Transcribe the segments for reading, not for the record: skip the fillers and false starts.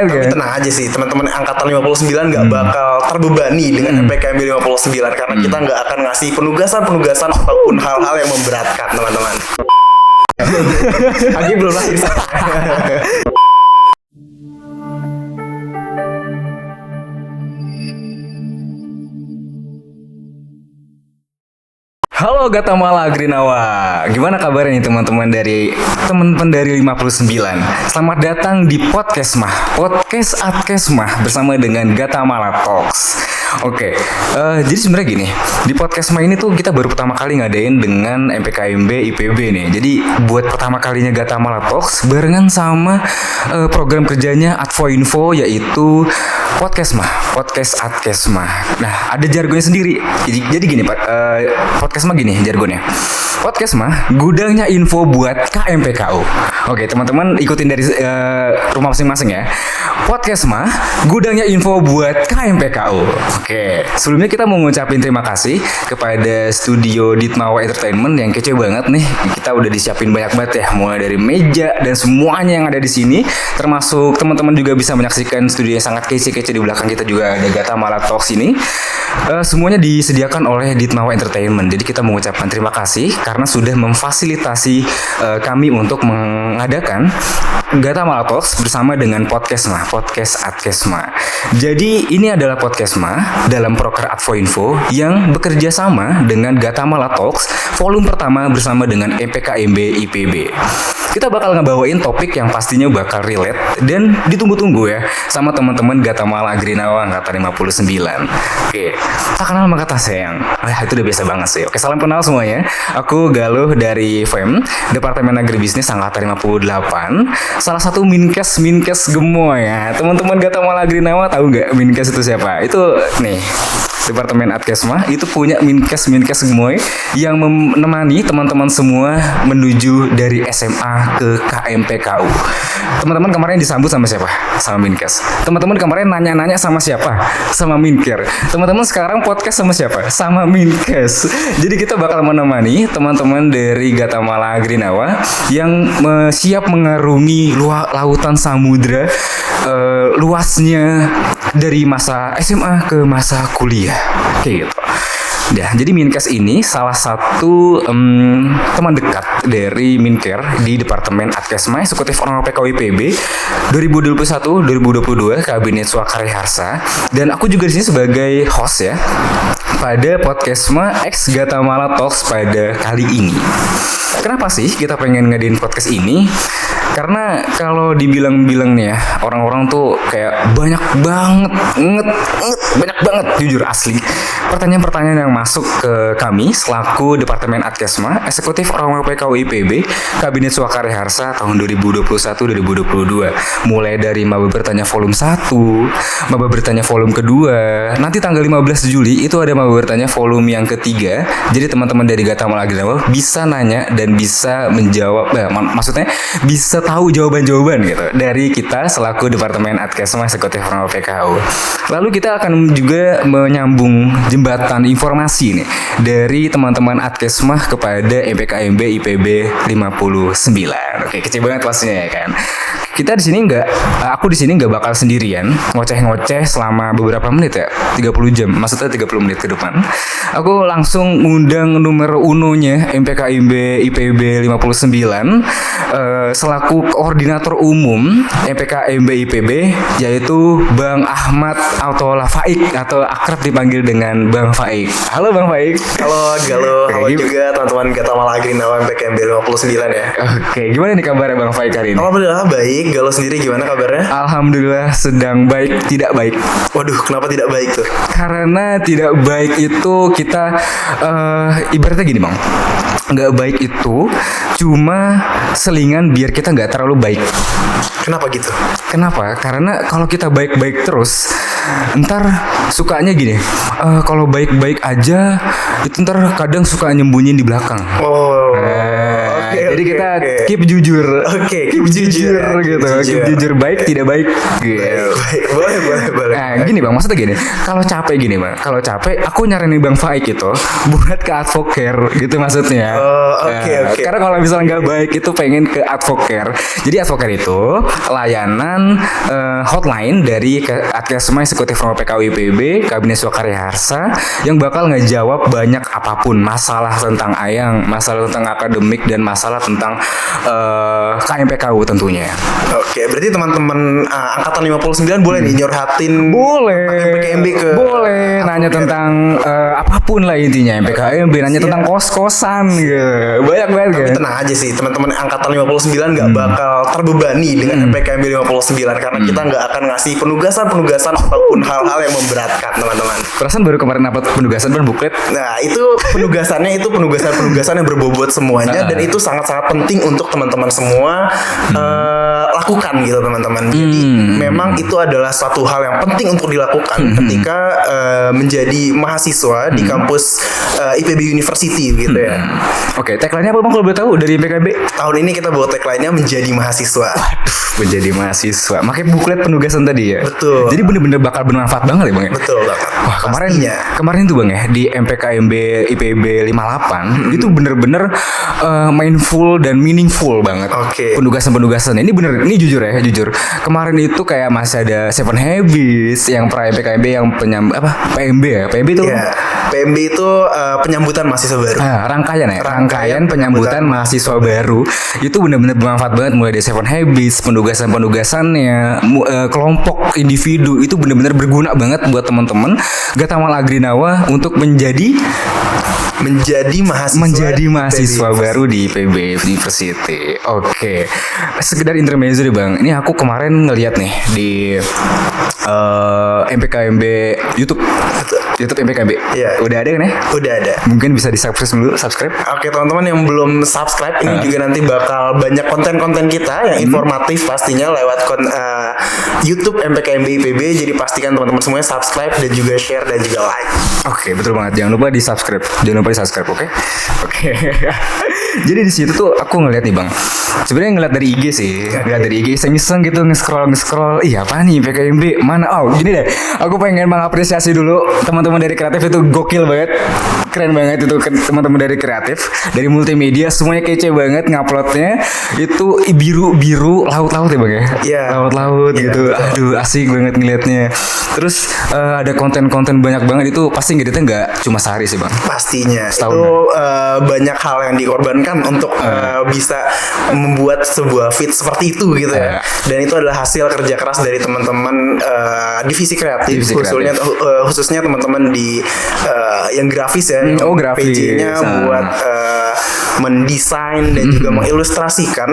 keren Tapi kan? tenang aja sih, teman-teman angkatan 59 nggak bakal terbebani dengan MPKMB 59 karena kita nggak akan ngasih penugasan ataupun hal-hal yang memberatkan teman-teman. Agi belum lahir. Halo Gatamala Agrinawa, gimana kabarnya nih teman-teman dari 59? Selamat datang di Podcast Atkesmah bersama dengan Gatamala Talks. Oke, jadi sebenarnya gini, di Podcast ini tuh kita baru pertama kali ngadain dengan MPKMB IPB nih. Jadi buat pertama kalinya Gatamala Talks barengan sama program kerjanya Advoinfo, yaitu Podcast Atkesmah. Nah, ada jargonnya sendiri. Jadi gini Pak, Podcast gini jargonnya. Podcast gudangnya info buat KMPKU. Oke, teman-teman ikutin dari rumah masing-masing ya. Podcast gudangnya info buat KMPKU. Oke, sebelumnya kita mau ngucapin terima kasih kepada studio Ditmawa Entertainment yang kece banget nih. Kita udah disiapin banyak banget ya, mulai dari meja dan semuanya yang ada di sini, termasuk teman-teman juga bisa menyaksikan studio yang sangat kece-kece di belakang kita juga ada Gatamala Talks ini. Semuanya disediakan oleh Ditmawa Entertainment. Jadi kita mengucapkan terima kasih karena sudah memfasilitasi kami untuk mengadakan Gatamala Talks bersama dengan Podcast Atkesmah. Jadi ini adalah Podcast dalam proker Advoinfo yang bekerja sama dengan Gatamala Talks volume pertama bersama dengan MPKMB IPB. Kita bakal ngebawain topik yang pastinya bakal relate dan ditunggu-tunggu ya sama teman-teman Gatamala Agrinawa angkatan 59. Oke, tak kenal maka tak sayang. Itu udah biasa banget sih. Oke, salam kenal semuanya. Aku Galuh dari FEM, Departemen Agribisnis angkatan 58. Salah satu minkes gemoy ya. Teman-teman Gatamala Agrinawa tahu nggak minkes itu siapa? Itu nih, Departemen Atkesmah itu punya minkes gemoy yang menemani teman-teman semua menuju dari SMA ke KMPKU. Teman-teman kemarin disambut sama siapa? Sama minkes. Teman-teman kemarin nanya-nanya sama siapa? Sama minker. Teman-teman sekarang podcast sama siapa? Sama minkes. Jadi kita bakal menemani teman-teman dari Gatamala Agrinawa yang siap mengarungi lautan samudra luasnya dari masa SMA ke masa kuliah. Kayak gitu. Ya, jadi Minkes ini salah satu teman dekat dari Minker di Departemen Atkesmah Eksekutif Orang PKW IPB 2021-2022 Kabinet Swakarya Harsa, dan aku juga di sini sebagai host ya pada Podcastma X Gatamala Talks pada kali ini. Kenapa sih kita pengen ngadain podcast ini? Karena kalau dibilang-bilang nih ya, orang-orang tuh kayak banyak banget jujur asli pertanyaan-pertanyaan yang masuk ke kami selaku Departemen Atkesmah Eksekutif Orang PKW IPB Kabinet Swakarya Harsa tahun 2021-2022. Mulai dari Maba Bertanya volume 1, Maba Bertanya volume kedua, nanti tanggal 15 Juli itu ada Maba Bertanya volume yang ketiga. Jadi teman-teman dari Gatamala Agrinawa bisa nanya dan bisa menjawab, maksudnya bisa tahu jawaban-jawaban gitu dari kita selaku Departemen Atkesmah Eksekutif Orang PKU. Lalu kita akan juga menyambung jembatan informasi nih dari teman-teman Atkesmah kepada MPKMB IPB 59. Oke, kecil banget pastinya ya kan. Aku di sini nggak bakal sendirian ngoceh-ngoceh selama beberapa menit ya, 30 jam, maksudnya 30 menit ke depan. Aku langsung ngundang numero unonya MPKMB IPB 59 selaku koordinator umum MPKMB IPB, yaitu Bang Ahmad Autola Faik atau akrab dipanggil dengan Bang Faik. Halo Bang Faik. Halo Galuh, halo juga teman-teman Gatamala Agrinawa MPKMB 59 ya. Oke, gimana nih kabarnya Bang Faik hari ini? Alhamdulillah baik. Galuh sendiri gimana kabarnya? Alhamdulillah sedang baik, tidak baik. Waduh, kenapa tidak baik tuh? Karena tidak baik itu kita ibaratnya gini Bang, nggak baik itu cuma selingan biar kita nggak terlalu baik. Kenapa gitu? Kenapa? Karena kalau kita baik-baik terus, ntar sukanya gini, kalau baik-baik aja itu ntar kadang suka nyembunyiin di belakang. Oh, oke. Jadi kita oke. keep jujur. Oke, keep jujur ya. gitu. Keep Keep jujur baik tidak baik. Gitu. Baik, boleh. Nah, gini Bang, maksudnya gini, kalau capek gini Bang, kalau capek aku nyaranin Bang Faik itu buat ke Advocare gitu maksudnya. Oh, oke. Karena kalau misalnya nggak baik itu pengen ke Advocare. Jadi Advocare itu layanan hotline dari Adkesma Eksekutif Rumah PKW IPB Kabinet Swakarya Harsa yang bakal ngejawab banyak apapun masalah tentang Ayang, masalah tentang akademik dan masalah tentang KMPKU tentunya. Oke, berarti teman-teman angkatan 59 boleh nih nyurhatin Boleh. MPKMB ke Boleh nanya tentang apapun lah intinya MPKMB, nanya tentang kos-kosan gitu. Banyak banget Tapi kan. tenang aja sih, teman-teman angkatan 59 nggak bakal terbebani dengan MPKMB 59 karena kita nggak akan ngasih penugasan ataupun hal-hal yang memberatkan, teman-teman. Perasaan baru kemarin dapat penugasan kan buklet. Nah, itu penugasannya itu penugasan yang berbobot semuanya dan itu sangat-sangat penting untuk teman-teman semua lakukan gitu, teman-teman. Jadi memang itu adalah suatu hal yang penting untuk dilakukan ketika menjadi mahasiswa di kampus IPB University gitu ya. Oke, tagline-nya apa Bang kalau boleh tahu dari MPKMB? Tahun ini kita bawa tagline-nya menjadi mahasiswa. Menjadi mahasiswa. Makanya buklet penugasan tadi ya. Betul. Jadi bener-bener bakal bermanfaat banget ya Bang ya. Betul banget. Wah, Pastinya. kemarin tuh Bang ya di MPKMB IPB 58 itu bener-bener mindful dan meaningful banget. Oke. Penugasan ini bener, ini jujur ya, jujur. Kemarin itu kayak masih ada Seven Habits yang pra MPKMB yang PMB ya. PMB itu Ya, PMB itu penyambutan mahasiswa baru. rangkaian ya, rangkaian penyambutan mahasiswa baru itu benar-benar bermanfaat banget mulai dari Seven Habits, penugasannya, kelompok individu itu benar-benar berguna banget buat teman-teman Gatamal Agrinawa untuk menjadi mahasiswa baru di IPB University. Oke. Sekedar intermezzo deh Bang. Ini aku kemarin ngeliat nih di MPKMB YouTube MPKMB. Iya. Udah ada kan ya? Udah ada. Mungkin bisa di-subscribe dulu, subscribe. Oke, teman-teman yang belum subscribe ini juga nanti bakal banyak konten-konten kita yang informatif pastinya lewat YouTube MPKMB IPB. Jadi pastikan teman-teman semuanya subscribe dan juga share dan juga like. Oke, betul banget. Jangan lupa di-subscribe. Oke? Oke. Jadi di situ tuh aku ngeliat nih Bang. Sebenarnya ngeliat dari IG sih. Ngeliat dari IG iseng-iseng gitu nge-scroll. Iya apa nih PKMB? Mana? Oh, gini deh. Aku pengen mengapresiasi dulu teman-teman dari kreatif itu gokil banget. Keren banget itu teman-teman dari kreatif, dari multimedia semuanya kece banget nguploadnya. Itu biru laut-laut ya Bang ya? Iya. Laut-laut gitu. Aduh, asik banget ngeliatnya. Terus ada konten-konten banyak banget itu pasti ngeditnya nggak cuma sehari sih Bang. Pastinya Setahun. itu banyak hal yang dikorbankan untuk bisa membuat sebuah feed seperti itu gitu ya. Dan itu adalah hasil kerja keras dari teman-teman divisi kreatif, khususnya teman-teman di yang grafis ya, yang grafis. PJ-nya buat mendesain dan juga mengilustrasikan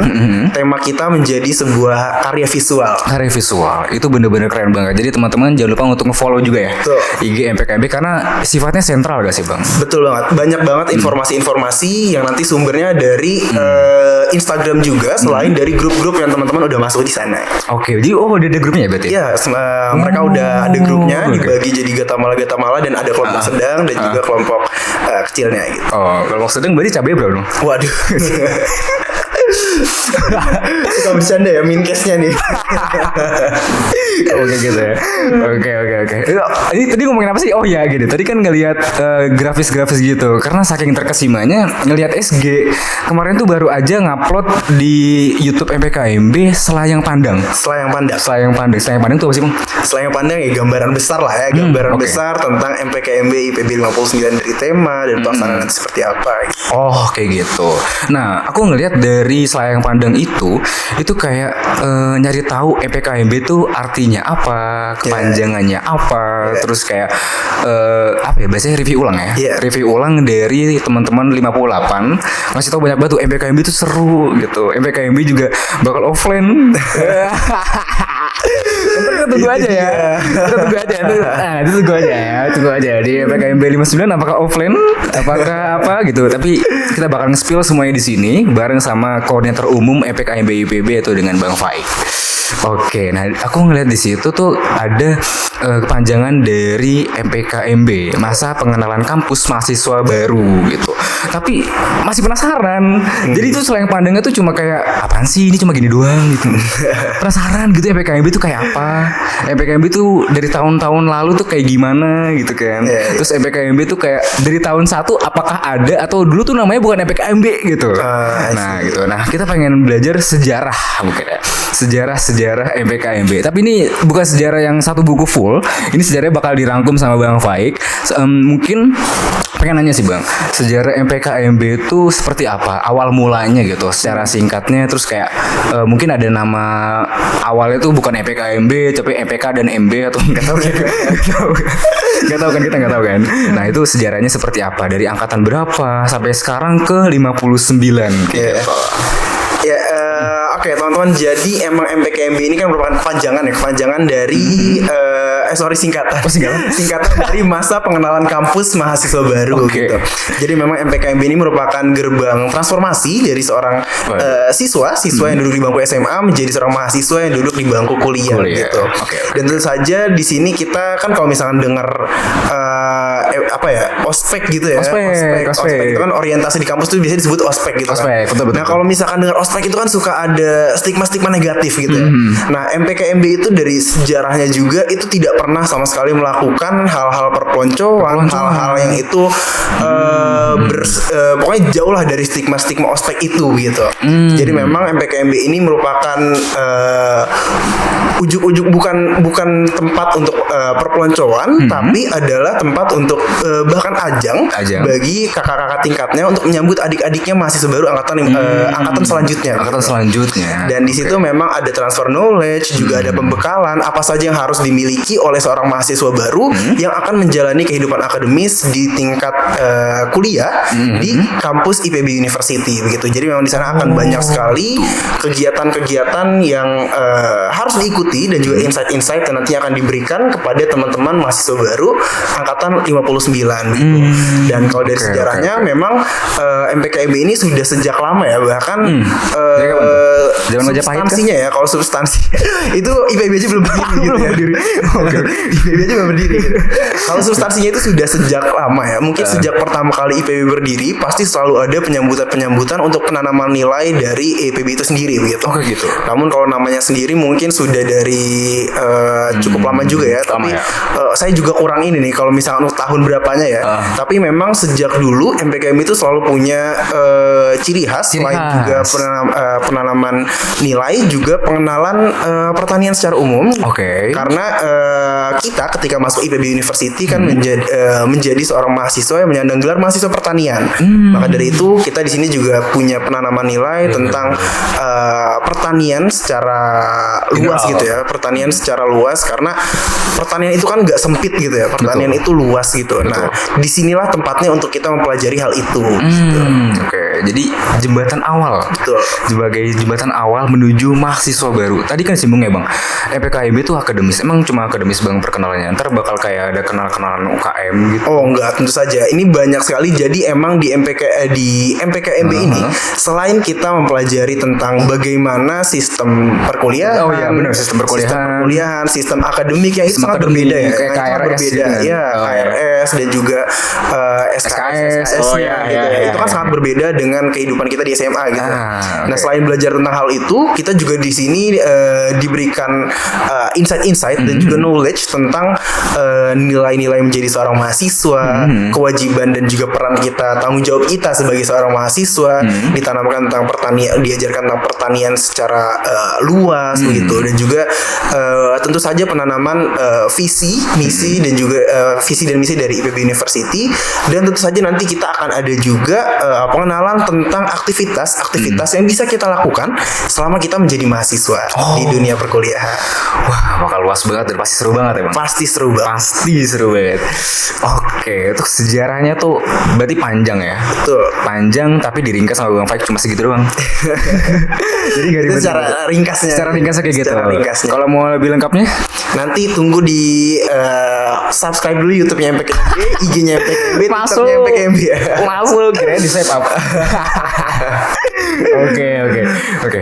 tema kita menjadi sebuah karya visual. Karya visual itu bener-bener keren banget. Jadi teman-teman jangan lupa untuk nge-follow juga ya Betul. IG MPKMB karena sifatnya sentral gak sih Bang? Betul banget. Banyak banget informasi-informasi yang nanti sumbernya dari Instagram juga selain dari grup-grup yang teman-teman udah masuk di sana. Oke, jadi udah ada grupnya ya berarti? Ya, mereka udah ada grupnya dibagi jadi Gatamala dan ada kelompok sedang dan juga kelompok kecilnya gitu. Oh, kalau maksudnya berarti cabai berapa dong? Waduh. Suka bercanda ya minkesnya nih. Oke gitu ya. Oke. Ini tadi ngomongin apa sih? Oh ya gitu. Tadi kan ngelihat grafis-grafis gitu. Karena saking terkesimanya ngelihat SG kemarin tuh baru aja ngupload di YouTube MPKMB Selayang Pandang. Selayang Pandang itu apa sih Bang? Selayang Pandang ya gambaran besar lah ya, gambaran besar tentang MPKMB IPB 59 dari tema dan pelaksanaan nanti seperti apa gitu. Oh kayak gitu. Nah aku ngelihat dari Selayang Pandang itu kayak nyari tahu MPKMB itu artinya apa, kepanjangannya apa, terus kayak apa ya biasanya review ulang ya, review ulang dari teman-teman 58 ngasih tahu banyak banget tuh MPKMB itu seru gitu. MPKMB juga bakal offline. Kita tunggu aja ya. Tunggu aja di MPKMB 59 apakah offline, apakah apa gitu. Tapi kita bakal nge-spill semuanya di sini bareng sama koordinator umum MPKMB IPB itu dengan Bang Faik. Oke, nah aku ngeliat di situ tuh ada kepanjangan dari MPKMB, masa pengenalan kampus mahasiswa baru gitu. Tapi masih penasaran. Jadi itu selain pandangnya tuh cuma kayak apaan sih ini cuma gini doang gitu. Penasaran gitu MPKMB tuh kayak apa? MPKMB tuh dari tahun-tahun lalu tuh kayak gimana gitu kan. Terus MPKMB tuh kayak dari tahun 1 apakah ada atau dulu tuh namanya bukan MPKMB gitu. Nah, gitu. Nah, kita pengen belajar sejarah mungkin ya. Sejarah MPKMB. Tapi ini bukan sejarah yang satu buku full. Ini sejarahnya bakal dirangkum sama Bang Faik. Mungkin pengen nanya sih Bang, sejarah MPKMB itu seperti apa? Awal mulanya gitu, secara singkatnya. Terus kayak mungkin ada nama awalnya tuh bukan MPKMB, tapi MPK dan MB atau nggak tahu gitu. Nggak tahu kan, kita nggak tahu kan. Nah itu sejarahnya seperti apa? Dari angkatan berapa sampai sekarang ke 59 gitu. Oke teman-teman, jadi emang MPKMB ini kan merupakan kepanjangan dari singkatan dari masa pengenalan kampus mahasiswa baru gitu. Jadi memang MPKMB ini merupakan gerbang transformasi dari seorang siswa yang duduk di bangku SMA menjadi seorang mahasiswa yang duduk di bangku kuliah. Gitu. Dan tentu saja di sini kita kan kalau misalkan dengar ospek gitu ya. Ospek itu kan orientasi di kampus tuh biasanya disebut ospek gitu kan. Betul. Nah kalau misalkan dengar ospek itu kan suka ada stigma negatif gitu ya. Nah MPKMB itu dari sejarahnya juga itu tidak pernah sama sekali melakukan hal-hal perpeloncoan, hal-hal yang itu pokoknya jauh lah dari stigma ospek itu gitu. Jadi memang MPKMB ini merupakan ujuk-ujuk bukan tempat untuk perpeloncoan, tapi adalah tempat untuk bahkan ajang bagi kakak-kakak tingkatnya untuk menyambut adik-adiknya mahasiswa baru angkatan selanjutnya. Dan di situ memang ada transfer knowledge, juga ada pembekalan apa saja yang harus dimiliki oleh seorang mahasiswa baru yang akan menjalani kehidupan akademis di tingkat kuliah di kampus IPB University begitu. Jadi memang di sana akan banyak sekali kegiatan-kegiatan yang harus diikuti dan juga insight-insight yang nanti akan diberikan kepada teman-teman mahasiswa baru angkatan 59 gitu. Dan kalau dari sejarahnya memang MPKMB ini sudah sejak lama ya, bahkan substansinya ya, kalau substansi itu IPB aja belum berdiri gitu ya. IPB aja belum berdiri gitu. Kalau substansinya itu sudah sejak lama ya, mungkin sejak pertama kali IPB berdiri pasti selalu ada penyambutan untuk penanaman nilai dari IPB itu sendiri begitu. Gitu. Namun kalau namanya sendiri mungkin sudah dari cukup lama juga ya, tapi saya juga kurang ini nih kalau misalkan tahun berapanya ya. Tapi memang sejak dulu MPKM itu selalu punya ciri khas selain juga penanaman nilai, juga pengenalan pertanian secara umum. Karena kita ketika masuk IPB University kan menjadi seorang mahasiswa yang menyandang gelar mahasiswa pertanian. Maka dari itu kita di sini juga punya penanaman nilai tentang pertanian secara luas gitu ya. Pertanian secara luas, karena pertanian itu kan nggak sempit gitu ya. Pertanian itu luas gitu. Nah, disinilah tempatnya untuk kita mempelajari hal itu. Jadi jembatan awal. Sebagai jembatan awal menuju mahasiswa baru. Tadi kan singgung ya Bang, MPKMB itu akademis. Emang cuma akademis Bang perkenalannya? Ntar bakal kayak ada kenalan UKM gitu? Oh enggak, tentu saja. Ini banyak sekali. Jadi emang di MPKMB ini selain kita mempelajari tentang bagaimana sistem perkuliahan, sistem perkuliahan, sistem akademik yang itu sangat berbeda ya. Kayak KRS gitu. KRS dan juga SKS-nya gitu. Itu kan sangat berbeda dengan kehidupan kita di SMA gitu. Nah, selain belajar tentang hal itu, kita juga di sini diberikan insight-insight dan juga knowledge tentang nilai-nilai menjadi seorang mahasiswa, kewajiban dan juga peran kita, tanggung jawab kita sebagai seorang mahasiswa, ditanamkan tentang pertanian, diajarkan tentang pertanian secara luas begitu, dan juga tentu saja penanaman visi, misi dan juga visi dan misi dari IPB University. Dan tentu saja nanti kita akan ada juga pengenalan tentang aktivitas yang bisa kita lakukan selama kita menjadi mahasiswa di dunia perkuliahan. Wah, bakal luas banget dan pasti seru banget ya Bang. Pasti seru banget. Oke, untuk sejarahnya tuh berarti panjang ya. Betul. Panjang tapi diringkas sama Bang Faik cuma segitu doang. Jadi gak ribet. Secara ringkasnya kayak gitu. Kalau mau lebih lengkapnya Nanti tunggu di subscribe dulu YouTube-nya MPKMB, IG-nya MPKMB, Masuk. TikTok-nya MPKMB ya. Masuk kira di save up. Oke.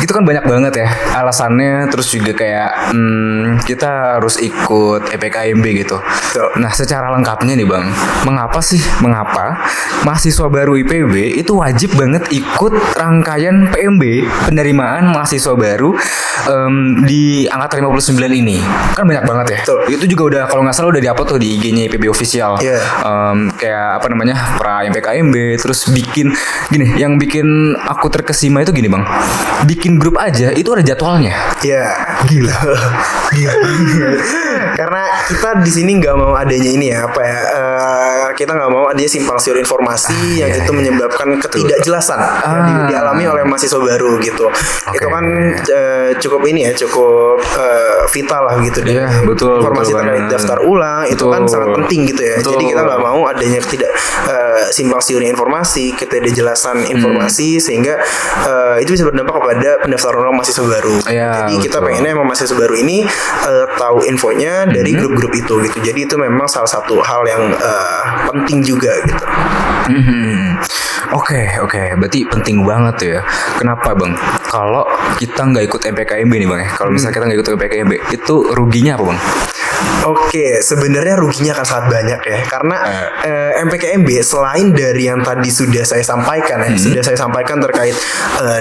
Itu kan banyak banget ya alasannya, terus juga kayak kita harus ikut EPKMB gitu. Betul. Nah, secara lengkapnya nih Bang, mengapa mahasiswa baru IPB itu wajib banget ikut rangkaian PMB, penerimaan mahasiswa baru di angkatan 59 ini? Kan banyak banget ya. Betul. Itu juga udah kalau nggak salah udah di-upload tuh di IG-nya IPB official. Iya. Kayak apa namanya, pra MPKMB, terus bikin gini, yang bikin aku terkesima itu gini Bang, bikin grup aja itu ada jadwalnya. Iya. Gila. Karena kita di sini nggak mau adanya ini ya, apa ya? Kita nggak mau adanya simpang siur informasi yang itu menyebabkan ketidakjelasan yang dialami oleh mahasiswa baru gitu. Itu kan cukup ini ya, cukup vital lah gitu. Iya, betul. Informasi betul terkait banget. daftar ulang itu Betul. kan sangat penting gitu ya. Betul. Jadi kita nggak mau adanya simpang siurnya informasi, ketidakjelasan informasi, sehingga itu bisa berdampak kepada pendaftaran ulang mahasiswa baru. Iya, Jadi kita betul. pengennya emang mahasiswa baru ini tahu infonya dari grup-grup itu gitu. Jadi itu memang salah satu hal yang penting juga gitu. Oke, berarti penting banget tuh ya. Kenapa Bang? Kalau kita nggak ikut MPKMB nih Bang ya, kalau misalnya kita nggak ikut MPKMB, itu ruginya apa Bang? Oke, sebenarnya ruginya akan sangat banyak ya, karena MPKMB selain dari yang tadi sudah saya sampaikan ya, sudah saya sampaikan terkait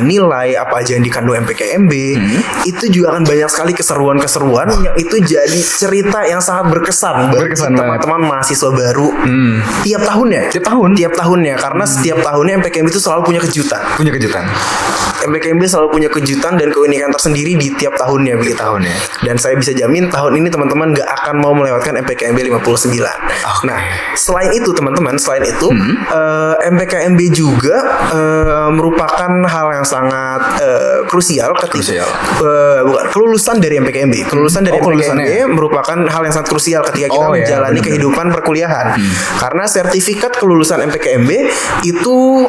nilai apa aja yang dikandung MPKMB, itu juga akan banyak sekali keseruan-keseruan yang itu jadi cerita yang sangat berkesan bagi Berkesan banget. teman-teman mahasiswa baru tiap tahunnya. Tiap tahunnya, karena setiap tahunnya MPKMB itu selalu punya kejutan. Punya kejutan. MPKMB selalu punya kejutan dan keunikan tersendiri di tiap tahunnya begitu. tahunnya. Dan saya bisa jamin tahun ini teman-teman gak akan mau melewatkan MPKMB 59. Nah, selain itu teman-teman, MPKMB juga merupakan hal yang sangat krusial ketika bukan kelulusan dari MPKMB. Kelulusan dari MPKMB merupakan hal yang sangat krusial ketika kita menjalani kehidupan perkuliahan. Karena sertifikat kelulusan MPKMB itu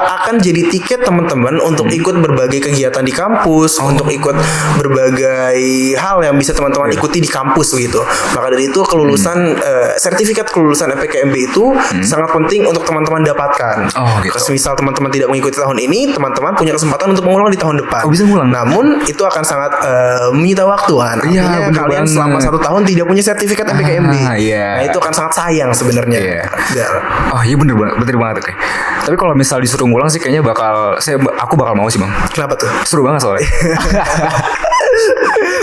akan jadi tiket teman-teman untuk ikut berbagai kegiatan di kampus, untuk ikut berbagai hal yang bisa teman-teman ikuti di kampus gitu. Maka dari itu kelulusan sertifikat kelulusan MPKMB itu sangat penting untuk teman-teman dapatkan. Gitu. Terus misal teman-teman tidak mengikuti tahun ini, teman-teman punya kesempatan untuk mengulang di tahun depan. Bisa ngulang. Namun itu akan sangat menyita waktu kan. Iya, Artinya kalian selama 1 tahun tidak punya sertifikat MPKMB. Nah, itu akan sangat sayang sebenarnya. Iya bener banget. Oke. Tapi kalau misal disuruh ngulang sih kayaknya aku bakal mau sih Bang. Kenapa tuh? Seru banget soalnya.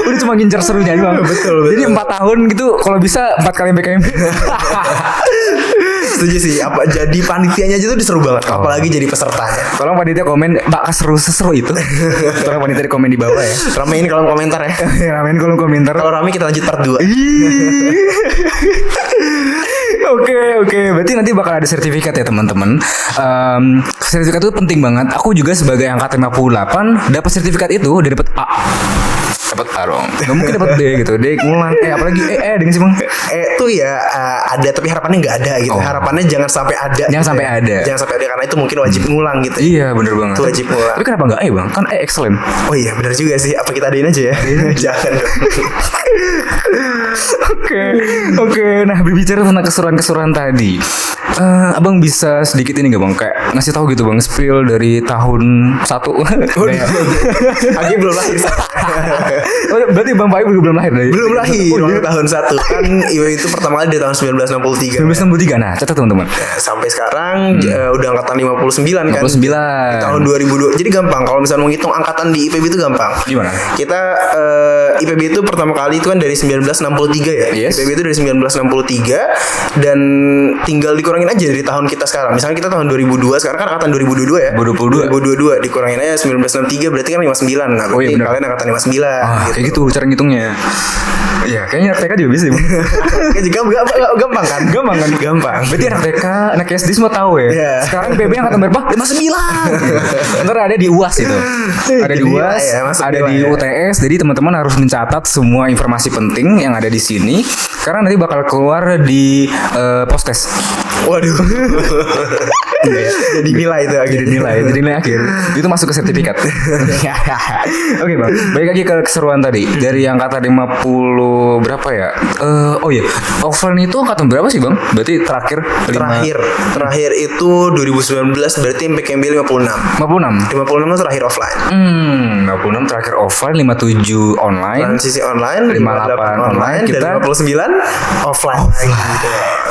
Udah cuma ngincar serunya aja Bang. Betul. Jadi 4 tahun gitu, kalau bisa 4 kali MPKMB. Setuju sih. Apa jadi panitianya aja tuh diseru banget. Apalagi jadi pesertanya. Tolong panitia komen, Mbak seseru itu. Tolong panitia komen di bawah ya. Ramein kolom komentar ya. Ramein kolom komentar. Kalau rame kita lanjut part 2. Oke. Berarti nanti bakal ada sertifikat ya teman-teman. Sertifikat itu penting banget. Aku juga sebagai angkatan 58 dapat sertifikat itu udah dapat A. Dapat A dong. Gak mungkin dapat D gitu. D ngulang. Apalagi dengan sih Bang. Itu ya ada, tapi harapannya nggak ada gitu. Harapannya jangan sampai ada. Jangan sampai ada. Jangan sampai ada karena itu mungkin wajib ngulang gitu. Iya bener banget. Itu wajib ngulang. Tapi kenapa nggak E Bang? Kan E excellent. Oh iya benar juga sih. Apa kita adain aja ya? Jangan dong. Oke. Nah berbicara tentang keseruan-keseruan tadi, Abang bisa sedikit ini nggak Bang? Kayak ngasih tahu gitu Bang, spill dari tahun 1. Agi belum lahir. Berarti Bang Pai belum lahir dari? Belum lahir tahun 1 kan. Itu pertama kali di tahun 1963. 1963. Nah, catat teman-teman. Sampai sekarang udah angkatan 59 kan. 59. Di tahun 2002. Jadi gampang kalau misalnya menghitung angkatan di IPB itu gampang. Gimana? Kita IPB itu pertama kali itu kan dari 1963 ya. Yes. IPB itu dari 1963 dan tinggal dikurangin aja dari tahun kita sekarang. Misalnya kita tahun 2002, sekarang kan angkatan 2022 ya. 2022 dikurangin aja 1963 berarti kan 59. Nah, berarti kalian angkatan 59 gitu. Kayak gitu cara ngitungnya. Iya, kayaknya TK juga bisa. Gampang kan? Gampang. Berarti anak TK, anak SD semua tahu ya. Yeah. Sekarang PB angkatan berapa? 59. Ntar ada di UAS itu. Ada di UAS, ada di UTS. Jadi teman-teman harus mencatat semua informasi penting yang ada di sini karena nanti bakal keluar di postes. Waduh. Jadi nilai itu Jadi nilai akhir itu masuk ke sertifikat. Oke bang, balik lagi ke keseruan tadi dari angkatan 50 berapa ya? Oh iya, offline itu angkatan berapa sih bang? Berarti terakhir Terakhir itu 2019 berarti MPKMB 56. 56 56 itu terakhir offline. 56 terakhir offline, 57 online, Transisi online, 58 online, dan kita 59 offline.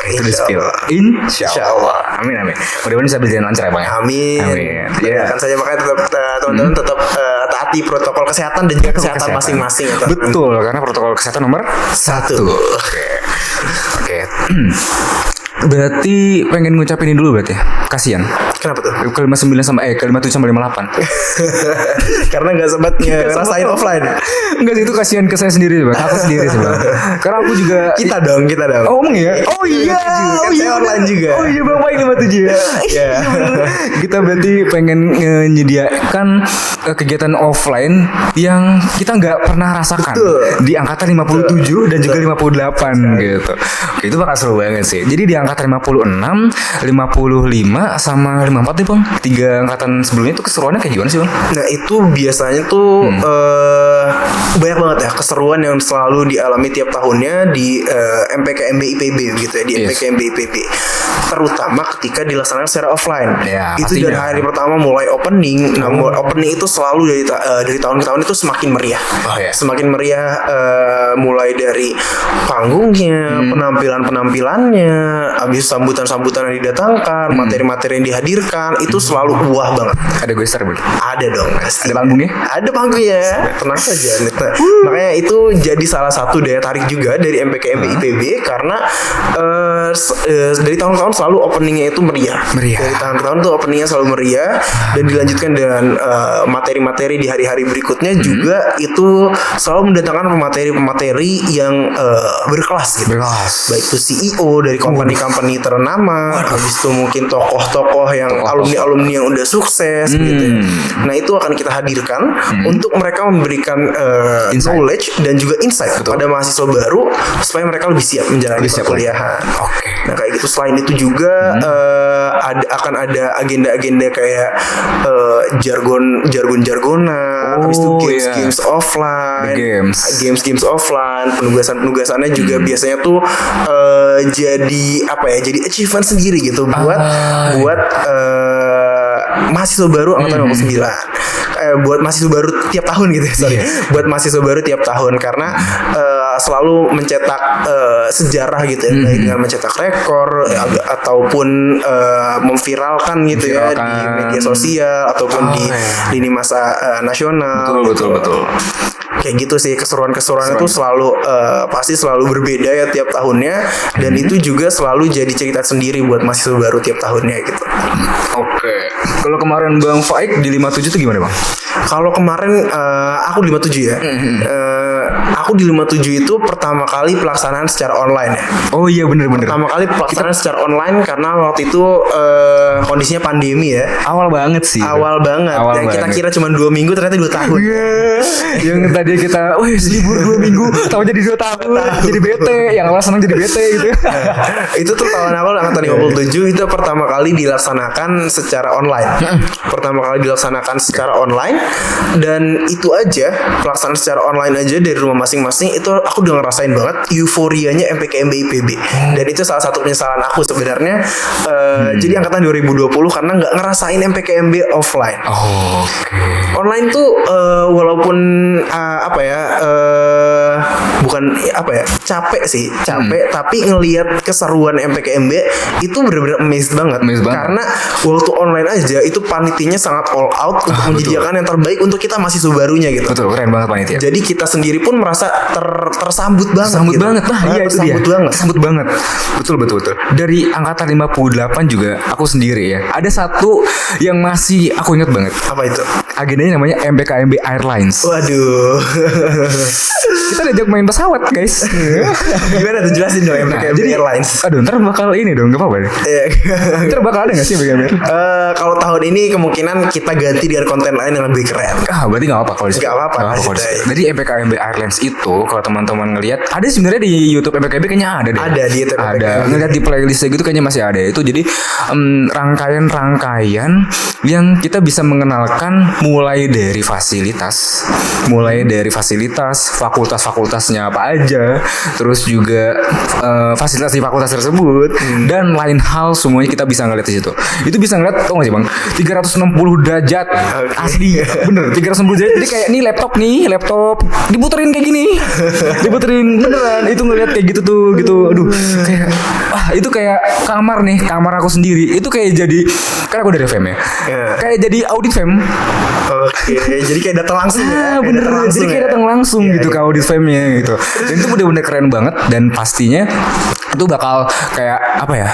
itu di skill. Insyaallah. Amin. Mudah-mudahan bisa berjalan lancar ya bang. Amin. Ya. Kan saja makanya tetap teman-teman tetap taati protokol kesehatan dan juga kesehatan masing-masing. Ya, betul, karena protokol kesehatan nomor 1. Oke. Berarti pengen ngucapin ini dulu berarti ya. Kasian. Kenapa tuh? Ke 59 sama ke 57 sama 58. Karena nggak sempat ngerasain offline. Enggak sih, itu kasihan ke saya sendiri bang. Aku sendiri sih bang. Karena aku juga kita dong. Oh emang ya? Oh iya. Kan saya online juga. Oh iya bang, baik 57 ya. Ya. Kita berarti pengen menyediakan kegiatan offline yang kita nggak pernah rasakan. Betul. Di angkatan 57 dan juga 58 gitu. Oke, itu bakal seru banget sih. Jadi di angkatan 56, 55 sama 54 nih bang. 3 angkatan sebelumnya itu keseruannya kayak gimana sih bang? Nah itu biasanya tuh banyak banget ya keseruan yang selalu dialami tiap tahunnya di MPKMB IPB gitu ya, di MPKMB IPB. Terutama ketika dilaksanakan secara offline. Ya, itu pastinya. dari hari pertama mulai opening. Nah, opening itu selalu dari tahun ke tahun itu semakin meriah. Oh, ya. Semakin meriah mulai dari panggungnya, penampilannya, habis sambutan-sambutan yang didatangkan, materi-materi yang dihadirkan itu selalu wah banget. Ada gue star bang? Ada dong pasti. Ada panggungnya? Ada panggungnya. Tenang saja. Nah, makanya itu jadi salah satu daya tarik juga dari MPKMB IPB karena dari tahun ke tahun selalu openingnya itu meriah. Dari tahun ke tahun tuh openingnya selalu meriah dan dilanjutkan dengan materi-materi di hari-hari berikutnya juga itu selalu mendatangkan pemateri-pemateri yang berkelas gitu. Baik itu CEO dari company-company ternama, habis itu mungkin tokoh-tokoh yang alumni-alumni yang udah sukses gitu ya. Nah itu akan kita hadirkan untuk mereka memberikan knowledge dan juga insight kepada mahasiswa baru supaya mereka lebih siap menjalani perkuliahan. Nah kayak gitu. Selain itu juga akan ada agenda-agenda kayak jargon-jargonan, habis itu games offline, games offline, penugasannya juga biasanya tuh jadi apa ya? Jadi achievement sendiri gitu buat mahasiswa baru angkatan 59. Buat mahasiswa baru tiap tahun gitu ya, sorry. Buat mahasiswa baru tiap tahun karena selalu mencetak sejarah gitu ya, baik dengan mencetak rekor ataupun memviralkan gitu ya di media sosial ataupun di lini masa nasional. Betul. Kayak gitu sih, keseruan-keseruan itu selalu pasti selalu berbeda ya tiap tahunnya dan itu juga selalu jadi cerita sendiri buat mahasiswa baru tiap tahunnya gitu. Oke. Kalau kemarin Bang Faik di 57 itu gimana bang? Kalau kemarin aku di 57 ya. Aku di 57 itu pertama kali pelaksanaan secara online ya. Oh iya bener. Pertama kali pelaksanaan secara online karena waktu itu kondisinya pandemi ya. Awal banget sih. Awal banget. Yang kita kira cuma 2 minggu ternyata 2 tahun. Yang tadi kita, libur 2 minggu, tahu jadi 2 tahun. Jadi bete. Yang awal senang jadi bete gitu. Itu tuh tahun aku angkatan 57 itu pertama kali dilaksanakan secara online. Dan itu aja pelaksanaan secara online aja dari rumah masing-masing itu aku udah ngerasain banget euforianya MPKMB IPB. Dan itu salah satu penyesalan aku sebenarnya. Jadi angkatan 2020 karena nggak ngerasain MPKMB offline. Online tuh walaupun capek sih, tapi ngelihat keseruan MPKMB itu benar-benar amazed banget. Karena waktu online aja itu panitinya sangat all out untuk menyediakan yang terbaik untuk kita mahasiswa barunya gitu. Betul, keren banget panitia. Jadi kita sendiri pun merasa tersambut banget. Tersambut banget. Betul. Dari angkatan 58 juga aku sendiri ya. Ada satu yang masih aku ingat banget. Apa itu? Agendanya namanya MPKMB Airlines. Waduh. Kita diajak main pesawat pesawat guys. Gimana tuh, jelasin dong MPKMB Airlines. Aduh, ntar bakal ini dong, gak apa-apa deh. Ntar bakal ada gak sih MPKMB? Kalau tahun ini kemungkinan kita ganti dengan konten lain yang lebih keren. Berarti gak apa-apa kalau Gak apa-apa. Jadi MPKMB Airlines itu kalau teman-teman ngelihat, ada sebenarnya di YouTube MPKMB kayaknya ada deh. Ada di YouTube Ada. MPKMB. Ngeliat di playlistnya gitu kayaknya masih ada. Itu jadi rangkaian yang kita bisa mengenalkan mulai dari fasilitas, fakultasnya apa aja, terus juga fasilitas di fakultas tersebut dan lain hal, semuanya kita bisa ngeliat di situ. Itu bisa ngeliat, tau gak sih bang, 360 derajat asli, bener 360 derajat. Jadi kayak laptop diputerin kayak gini, diputerin beneran. Itu ngeliat kayak gitu tuh, gitu. Aduh, kayak itu kayak kamar aku sendiri. Itu kayak jadi, kan aku dari FM ya, kayak jadi audit FM. Oke, jadi kayak datang langsung ya. Bener, jadi kayak datang langsung gitu ke audit FM-nya gitu. Dan itu bener-bener keren banget, dan pastinya itu bakal kayak apa ya?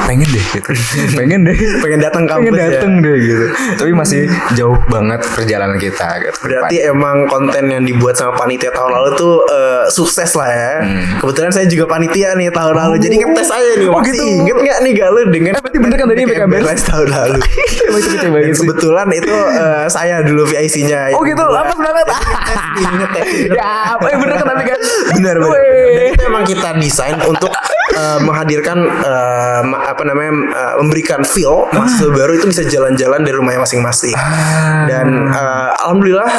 Pengen deh gitu. Pengen datang kampus deh gitu. Tapi masih jauh banget perjalanan kita gitu. Berarti emang konten yang dibuat sama panitia tahun lalu tuh sukses lah ya. Kebetulan saya juga panitia nih tahun lalu. Jadi ngetes aja nih. Masih gitu. inget gak nih Galuh dengan berarti bener kan tadi MPKMB tahun lalu. Dan kebetulan itu saya dulu VIC-nya. Oh gitu, lapas banget. Ya, bener kan tapi kan. Benar. Dan itu emang kita desain untuk menghadirkan memberikan feel mahasiswa baru itu bisa jalan-jalan dari rumahnya masing-masing. Dan alhamdulillah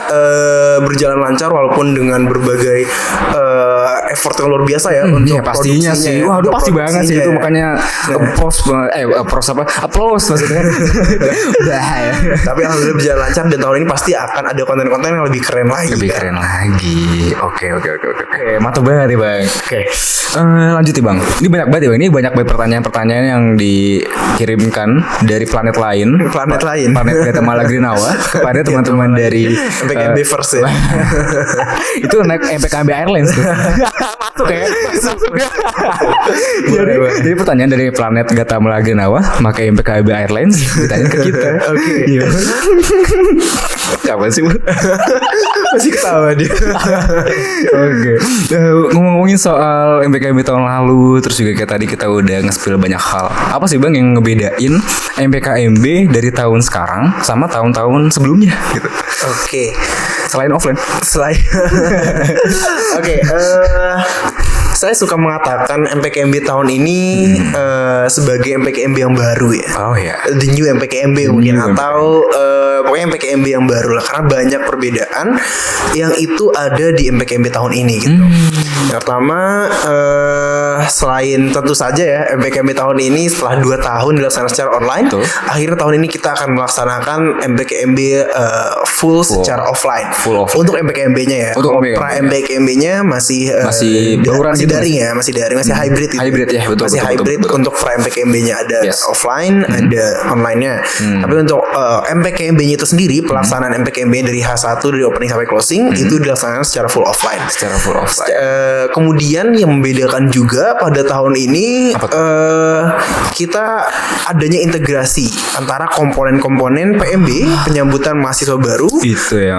berjalan lancar walaupun dengan berbagai effort yang luar biasa ya untuk pastinya sih. Wah, udah pasti banget sih itu, makanya applause maksudnya. Ya. Tapi alhamdulillah berjalan lancar, dan tahun ini pasti akan ada konten-konten yang lebih keren lagi. Oke. Mantap banget ya bang. Oke. Lanjut ya bang. Ini banyak banget ya bang. Ini banyak banget pertanyaan-pertanyaan yang dikirimkan dari planet lain. Planet Gata Malagrinawa kepada teman-teman dari MPKMB First ya. Itu naik MPKMB Airlines tuh. Masuk ya. Jadi pertanyaan dari planet Gata Malagrinawa pakai MPKMB Airlines ditanya ke kita. Oke. Kapan sih? Masih ketawa dia. Oke. Ngomongin soal MPKMB tahun lalu, terus juga kayak tadi kita udah nge-spill banyak hal. Apa sih bang yang ngebedain MPKMB dari tahun sekarang sama tahun-tahun sebelumnya gitu? Oke. Selain offline. Oke. Saya suka mengatakan MPKMB tahun ini sebagai MPKMB yang baru ya. Oh ya. The new MPKMB mungkin, atau pokoknya MPKMB yang baru lah, karena banyak perbedaan yang itu ada di MPKMB tahun ini gitu. Yang pertama, selain tentu saja ya MPKMB tahun ini setelah 2 tahun dilaksanakan secara online, akhirnya tahun ini kita akan melaksanakan MPKMB full secara offline. Untuk MPKMB-nya ya. Pra MPKMB-nya masih daring ya, masih hybrid gitu. Ya, betul. Masih hybrid. Untuk pra MPKMB-nya ada offline, ada online-nya. Tapi untuk MPKMB-nya itu sendiri, pelaksanaan MPKMB dari H1 dari opening sampai closing itu dilaksanakan secara full offline. Kemudian yang membedakan juga pada tahun ini kita adanya integrasi antara komponen-komponen PMB penyambutan mahasiswa baru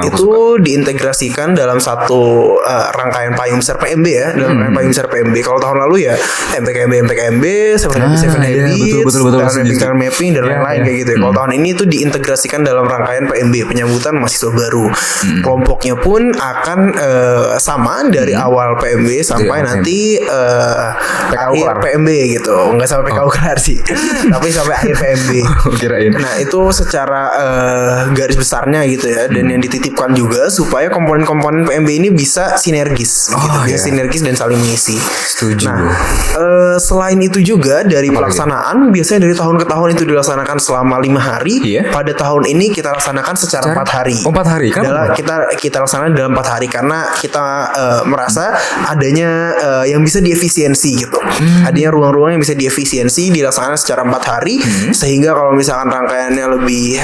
itu diintegrasikan dalam satu rangkaian payung besar PMB ya, dalam rangkaian payung besar PMB. Kalau tahun lalu ya MPKMB, 7 Habits, dan mapping dan lain-lain kayak gitu ya. Kalau tahun ini itu diintegrasikan dalam rangkaian PMB penyambutan mahasiswa baru. Kelompoknya pun akan sama dari awal PMB sampai nanti akhir PMB gitu. Enggak sampai PKU kelar sih. Tapi sampai akhir PMB. Nah, itu secara garis besarnya gitu ya. Dan yang dititipkan juga supaya komponen-komponen PMB ini bisa sinergis gitu. Bisa sinergis dan saling mengisi. Setuju. Nah, selain itu juga dari pelaksanaan biasanya dari tahun ke tahun itu dilaksanakan selama 5 hari. Pada tahun ini kita laksanakan secara 4 hari. 4 hari kan? Kita laksanakan dalam 4 hari karena kita merasa adanya yang bisa diefisiensi gitu. Adanya ruang-ruang yang bisa diefisiensi dilaksanakan secara 4 hari sehingga kalau misalkan rangkaiannya lebih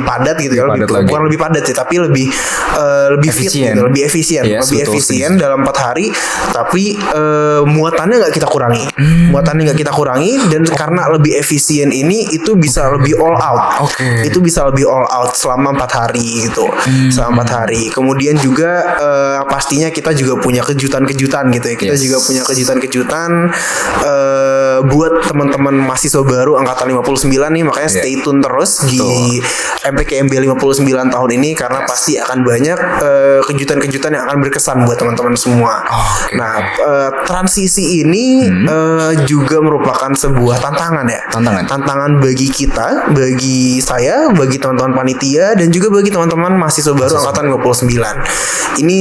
padat gitu ya, bukan lebih padat sih, tapi lebih fit gitu, lebih efisien dalam 4 hari tapi muatannya nggak kita kurangi. Muatannya nggak kita kurangi, dan karena lebih efisien ini itu bisa lebih all out. Itu bisa lebih all out selama 4 hari gitu. Selama 4 hari. Kemudian juga pastinya kita juga punya kejutan-kejutan gitu ya. Kita juga punya kejutan-kejutan buat teman-teman mahasiswa baru angkatan 59 nih, makanya stay tune terus di MPKMB 59 tahun ini, karena pasti akan banyak kejutan-kejutan yang akan berkesan buat teman-teman semua. Nah, transisi ini juga merupakan sebuah tantangan ya. Tantangan bagi kita, bagi saya, bagi teman-teman panitia, dan juga bagi teman-teman mahasiswa baru angkatan 59. Ini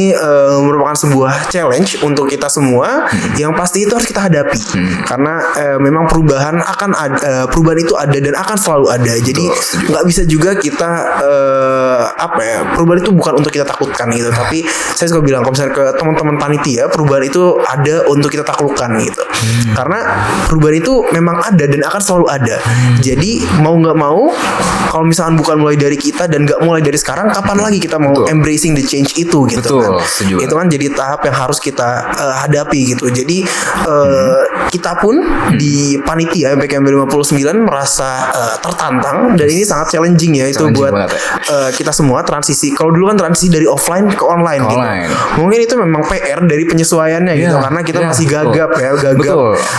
merupakan sebuah challenge untuk kita semua yang pasti itu harus kita hadapi. Karena memang perubahan perubahan itu ada dan akan selalu ada. Jadi nggak bisa juga kita perubahan itu bukan untuk kita takutkan gitu. Tapi saya suka bilang kalau misalnya ke teman-teman panitia, perubahan itu ada untuk kita taklukkan gitu. Karena perubahan itu memang ada dan akan selalu ada. Jadi mau nggak mau, kalau misalkan bukan mulai dari kita dan nggak mulai dari sekarang, kapan lagi kita mau embracing the change itu gitu kan? Itu kan jadi tahap yang harus kita hadapi gitu. Jadi kita pun di panitia MPKMB 59 merasa tertantang, dan ini sangat challenging ya, itu buat kita semua transisi. Kalau dulu kan transisi dari offline ke online gitu. Mungkin itu memang PR dari penyesuaiannya gitu, karena kita masih gagap.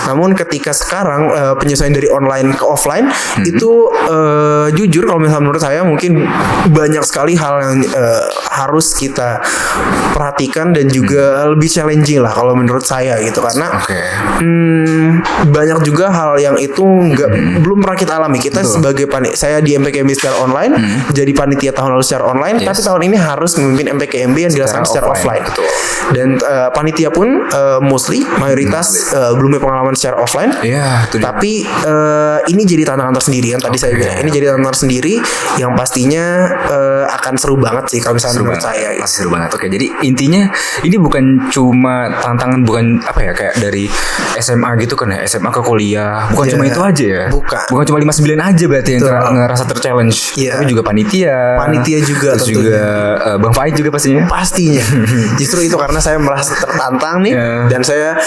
Namun ketika sekarang penyesuaian dari online ke offline itu jujur kalau misalnya menurut saya mungkin banyak sekali hal yang harus kita perhatikan dan juga lebih challenging lah kalau menurut saya gitu, karena banyak juga hal yang itu belum pernah kita alami. Kita sebagai saya di MPKMB secara online, jadi panitia tahun lalu secara online, tapi tahun ini harus memimpin MPKMB yang dilaksanakan secara offline. Dan panitia pun mostly mayoritas belum punya pengalaman secara offline. Tapi ini jadi tantangan tersendiri yang tadi saya bilang. Ini jadi tantangan tersendiri yang pastinya akan seru banget sih kalau misalnya menurut saya. Seru banget. Jadi intinya ini bukan cuma tantangan, bukan kayak dari SMA gitu kan ya, SMA ke kuliah, bukan cuma itu aja ya. Bukan cuma 59 aja berarti yang ngerasa ter-challenge. Tapi juga panitia juga, terus juga Bang Faik juga pastinya. Justru itu karena saya merasa tertantang nih, dan saya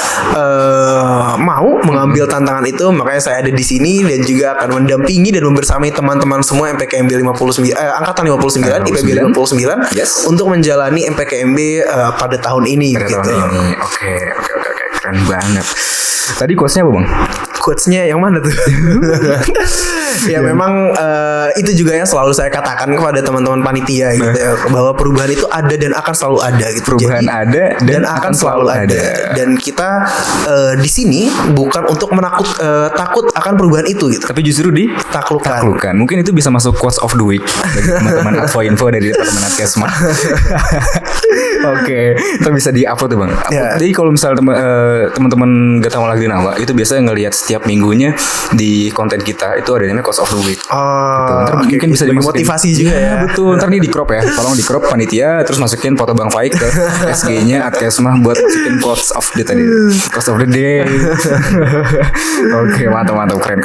mau mengambil tantangan itu, makanya saya ada di sini dan juga akan mendampingi dan membersamai teman-teman semua MPKMB 59 angkatan 59 IPB 59 untuk menjalani MPKMB pada tahun ini gitu. Oke, keren banget. Tadi quotes-nya apa, Bang? Quotes-nya yang mana tuh? Memang itu juga yang selalu saya katakan kepada teman-teman panitia gitu ya, bahwa perubahan itu ada dan akan selalu ada gitu. Perubahan ada dan akan selalu ada. Dan kita di sini bukan untuk takut akan perubahan itu gitu, tapi justru ditaklukkan. Mungkin itu bisa masuk quotes of the week bagi teman-teman info dari Departemen Adkesma. Oke, itu bisa di-upload tuh, Bang. Jadi kalau misalnya teman-teman Gata Malah Grinawa itu biasanya ngelihat setiap minggunya di konten kita itu ada namanya quotes of the week. Ntar mungkin bisa dimasukin motivasi juga ya. Betul. Ntar nih di crop ya. Tolong di crop panitia, terus masukin foto Bang Faik ke SG-nya Adkesma buat masukin quotes of the tadi. Quotes of the day. Oke, mantap, keren.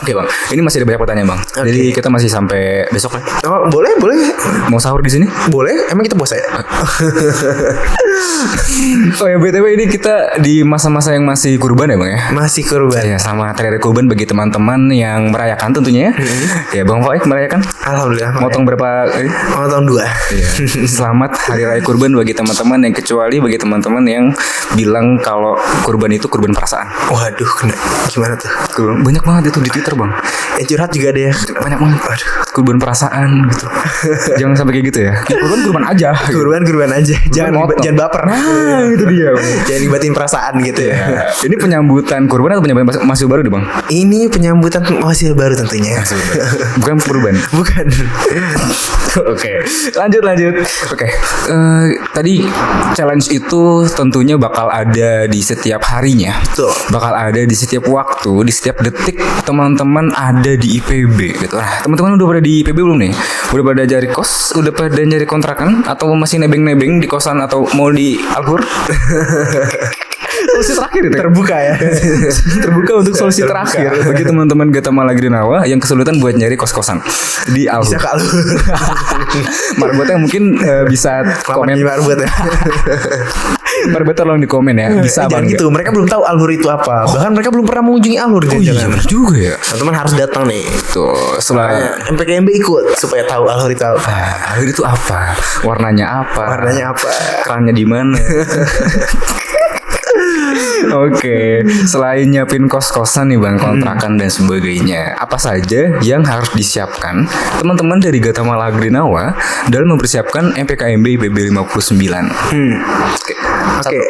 Oke, Bang. Ini masih ada banyak pertanyaan, Bang. Jadi kita masih sampai besok lah. Boleh. Mau sahur di sini? Boleh. Emang kita puasa ya? BTW ini kita di masa-masa yang masih kurban ya, Bang ya? Masih kurban. Ya, sama hari kurban bagi teman-teman yang merayakan tentunya ya. Ya, Bang Faik merayakan? Alhamdulillah. Motong berapa? Motong 2. Iya. Selamat hari raya kurban bagi teman-teman, yang kecuali bagi teman-teman yang bilang kalau kurban itu kurban perasaan. Waduh, gimana tuh? Banyak banget itu di Twitter, Bang. Curhat juga ada ya. Banyak banget. Aduh, kurban perasaan gitu. Jangan sampai kayak gitu ya. Kurban aja. Kurban aja. Jangan baper. Nah, itu dia. Jangan libatin perasaan gitu ya. Ini penyambutan kurban atau penyambutan masih baru deh, Bang? Ini penyambutan masih baru tentunya. Bukan kurban. Bukan. Oke. Lanjut. Oke. Tadi challenge itu tentunya bakal ada di setiap harinya. Betul. Bakal ada di setiap waktu, di setiap detik teman-teman ada di IPB gitu. Nah, teman-teman udah pada di IPB belum nih? Udah pada cari kos? Udah pada nyari kontrakan? Atau masih nebeng-nebeng di kosan atau mau di Alhur? Solusi terakhir itu. Terbuka ya. Terbuka untuk solusi Terbuka. terakhir bagi teman-teman Gatamala Grinawa yang kesulitan buat nyari kos-kosan di Alhur. Bisa kalau Marbotnya mungkin bisa komen. Marbot ya. Marbot tolong di komen ya. Bisa Jangan bang. gitu. Mereka belum tahu Alhur itu apa. Bahkan mereka belum pernah mengunjungi Alhur. Oh iya jangan. benar juga ya. Teman-teman harus datang nih. Tuh setelah MPKMB ikut supaya tahu Alhur itu apa. Alhur itu apa? Warnanya apa? Warnanya apa? Kerannya di mana? Oke, selain nyiapin kos-kosan nih bang, kontrakan dan sebagainya, apa saja yang harus disiapkan teman-teman dari Gatamala Grinawa dalam mempersiapkan MPKMB IPB 59? Oke, Oke,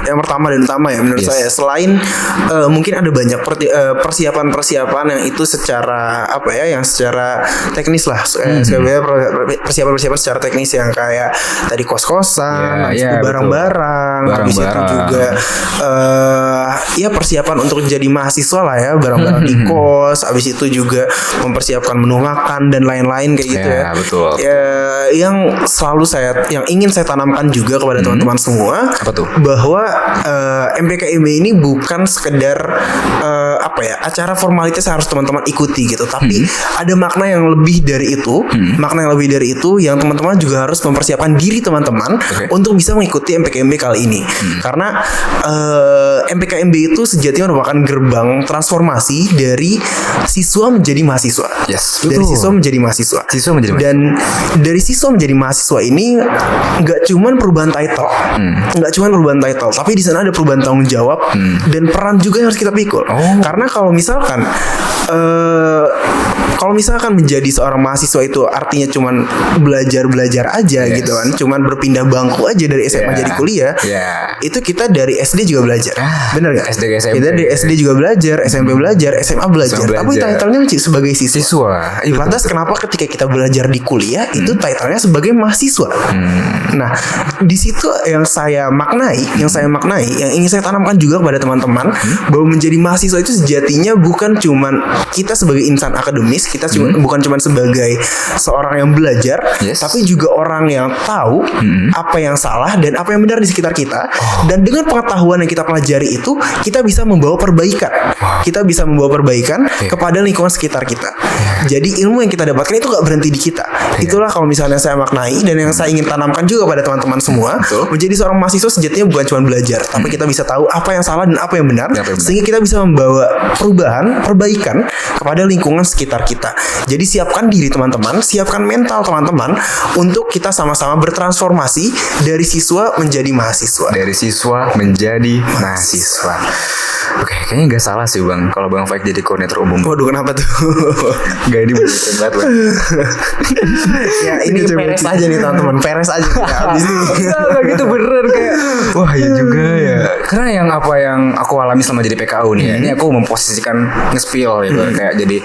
yang pertama dan utama ya menurut Yes. saya, selain mungkin ada banyak persiapan-persiapan yang itu secara apa ya, yang secara teknis lah, sebenarnya persiapan-persiapan secara teknis yang kayak tadi kos-kosan, habis itu betul. barang-barang, habis itu Barang-barang. juga ya persiapan untuk jadi mahasiswa lah ya, barang-barang di kos, habis itu juga mempersiapkan menu makan dan lain-lain kayak gitu Ya, ya. betul. Ya, yang yang ingin saya tanamkan juga kepada teman-teman semua, Apa tuh? bahwa MPKMB ini bukan sekedar apa ya, acara formalitas yang harus teman-teman ikuti gitu, tapi ada makna yang lebih dari itu, makna yang lebih dari itu yang teman-teman juga harus mempersiapkan diri teman-teman untuk bisa mengikuti MPKMB kali ini. Karena MPKMB itu sejatinya merupakan gerbang transformasi dari siswa menjadi mahasiswa. Yes, Dari betul. siswa menjadi mahasiswa. Siswa menjadi mahasiswa. Dan dari siswa menjadi mahasiswa ini nggak cuman perubahan title, nggak cuman perubahan title, tapi di sana ada perubahan tanggung jawab dan peran juga yang harus kita pikul. Karena kalau misalkan menjadi seorang mahasiswa itu artinya cuman belajar aja gitu kan, cuman berpindah bangku aja dari SMA jadi kuliah, itu kita dari SD juga belajar, bener gak? SD ke SMP. Kita dari SD juga belajar, SMP belajar, SMA belajar, tapi title-nya sebagai siswa. Lantas kenapa ketika kita belajar di kuliah itu title-nya sebagai mahasiswa? Nah, di situ yang saya maknai, yang ingin saya tanamkan juga kepada teman-teman, bahwa menjadi mahasiswa itu sejatinya bukan cuman kita sebagai insan akademis, kita bukan cuman sebagai seorang yang belajar, tapi juga orang yang tahu apa yang salah dan apa yang benar di sekitar kita. Dan dengan pengetahuan yang kita pelajari itu, kita bisa membawa perbaikan. Kita bisa membawa perbaikan kepada lingkungan sekitar kita. Jadi ilmu yang kita dapatkan itu gak berhenti di kita. Itulah kalau misalnya saya maknai dan yang saya ingin tanamkan juga pada teman-teman semua. Menjadi seorang mahasiswa sejatinya bukan cuma belajar, tapi kita bisa tahu apa yang salah dan apa yang benar, sehingga kita bisa membawa perbaikan kepada lingkungan sekitar kita. Jadi siapkan diri teman-teman, siapkan mental teman-teman untuk kita sama-sama bertransformasi dari siswa menjadi mahasiswa. Dari siswa menjadi mahasiswa. Oke, kayaknya nggak salah sih bang. Kalau bang Faik jadi koordinator umum. Waduh, kenapa tuh? Gak, ini bener banget bang. Ya ini peres aja nih teman-teman, peres aja. Ya, abis ini. Enggak gitu beneran kayak. Wah ya juga ya. Karena yang apa yang aku alami selama jadi PKU nih ya, ini aku memposisikan nge-spill gitu. Kayak jadi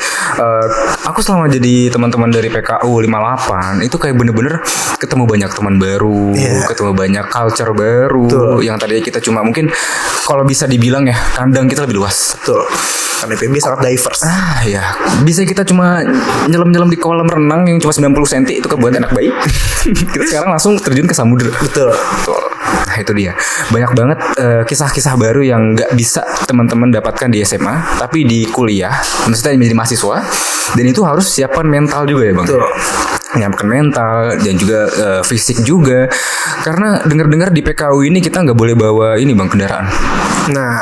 aku selama jadi teman-teman dari PKU 58 itu kayak bener-bener ketemu banyak teman baru, ketemu banyak culture baru. Yang tadinya kita cuma mungkin kalau bisa dibilang ya kandang kita lebih luas. Betul. Karena PB sangat diverse. Ya, bisa kita cuma nyelam-nyelam di kolam renang yang cuma 90 cm itu kan buat anak bayi. Kita sekarang langsung terjun ke samudera. Betul. Nah itu dia. Banyak banget kisah-kisah baru yang nggak bisa teman-teman dapatkan di SMA, tapi di kuliah, maksudnya menjadi mahasiswa. Dan itu harus siapkan mental juga ya bang. Betul. Menyiapkan mental dan juga fisik juga. Karena dengar-dengar di PKU ini kita nggak boleh bawa ini bang, kendaraan. Nah,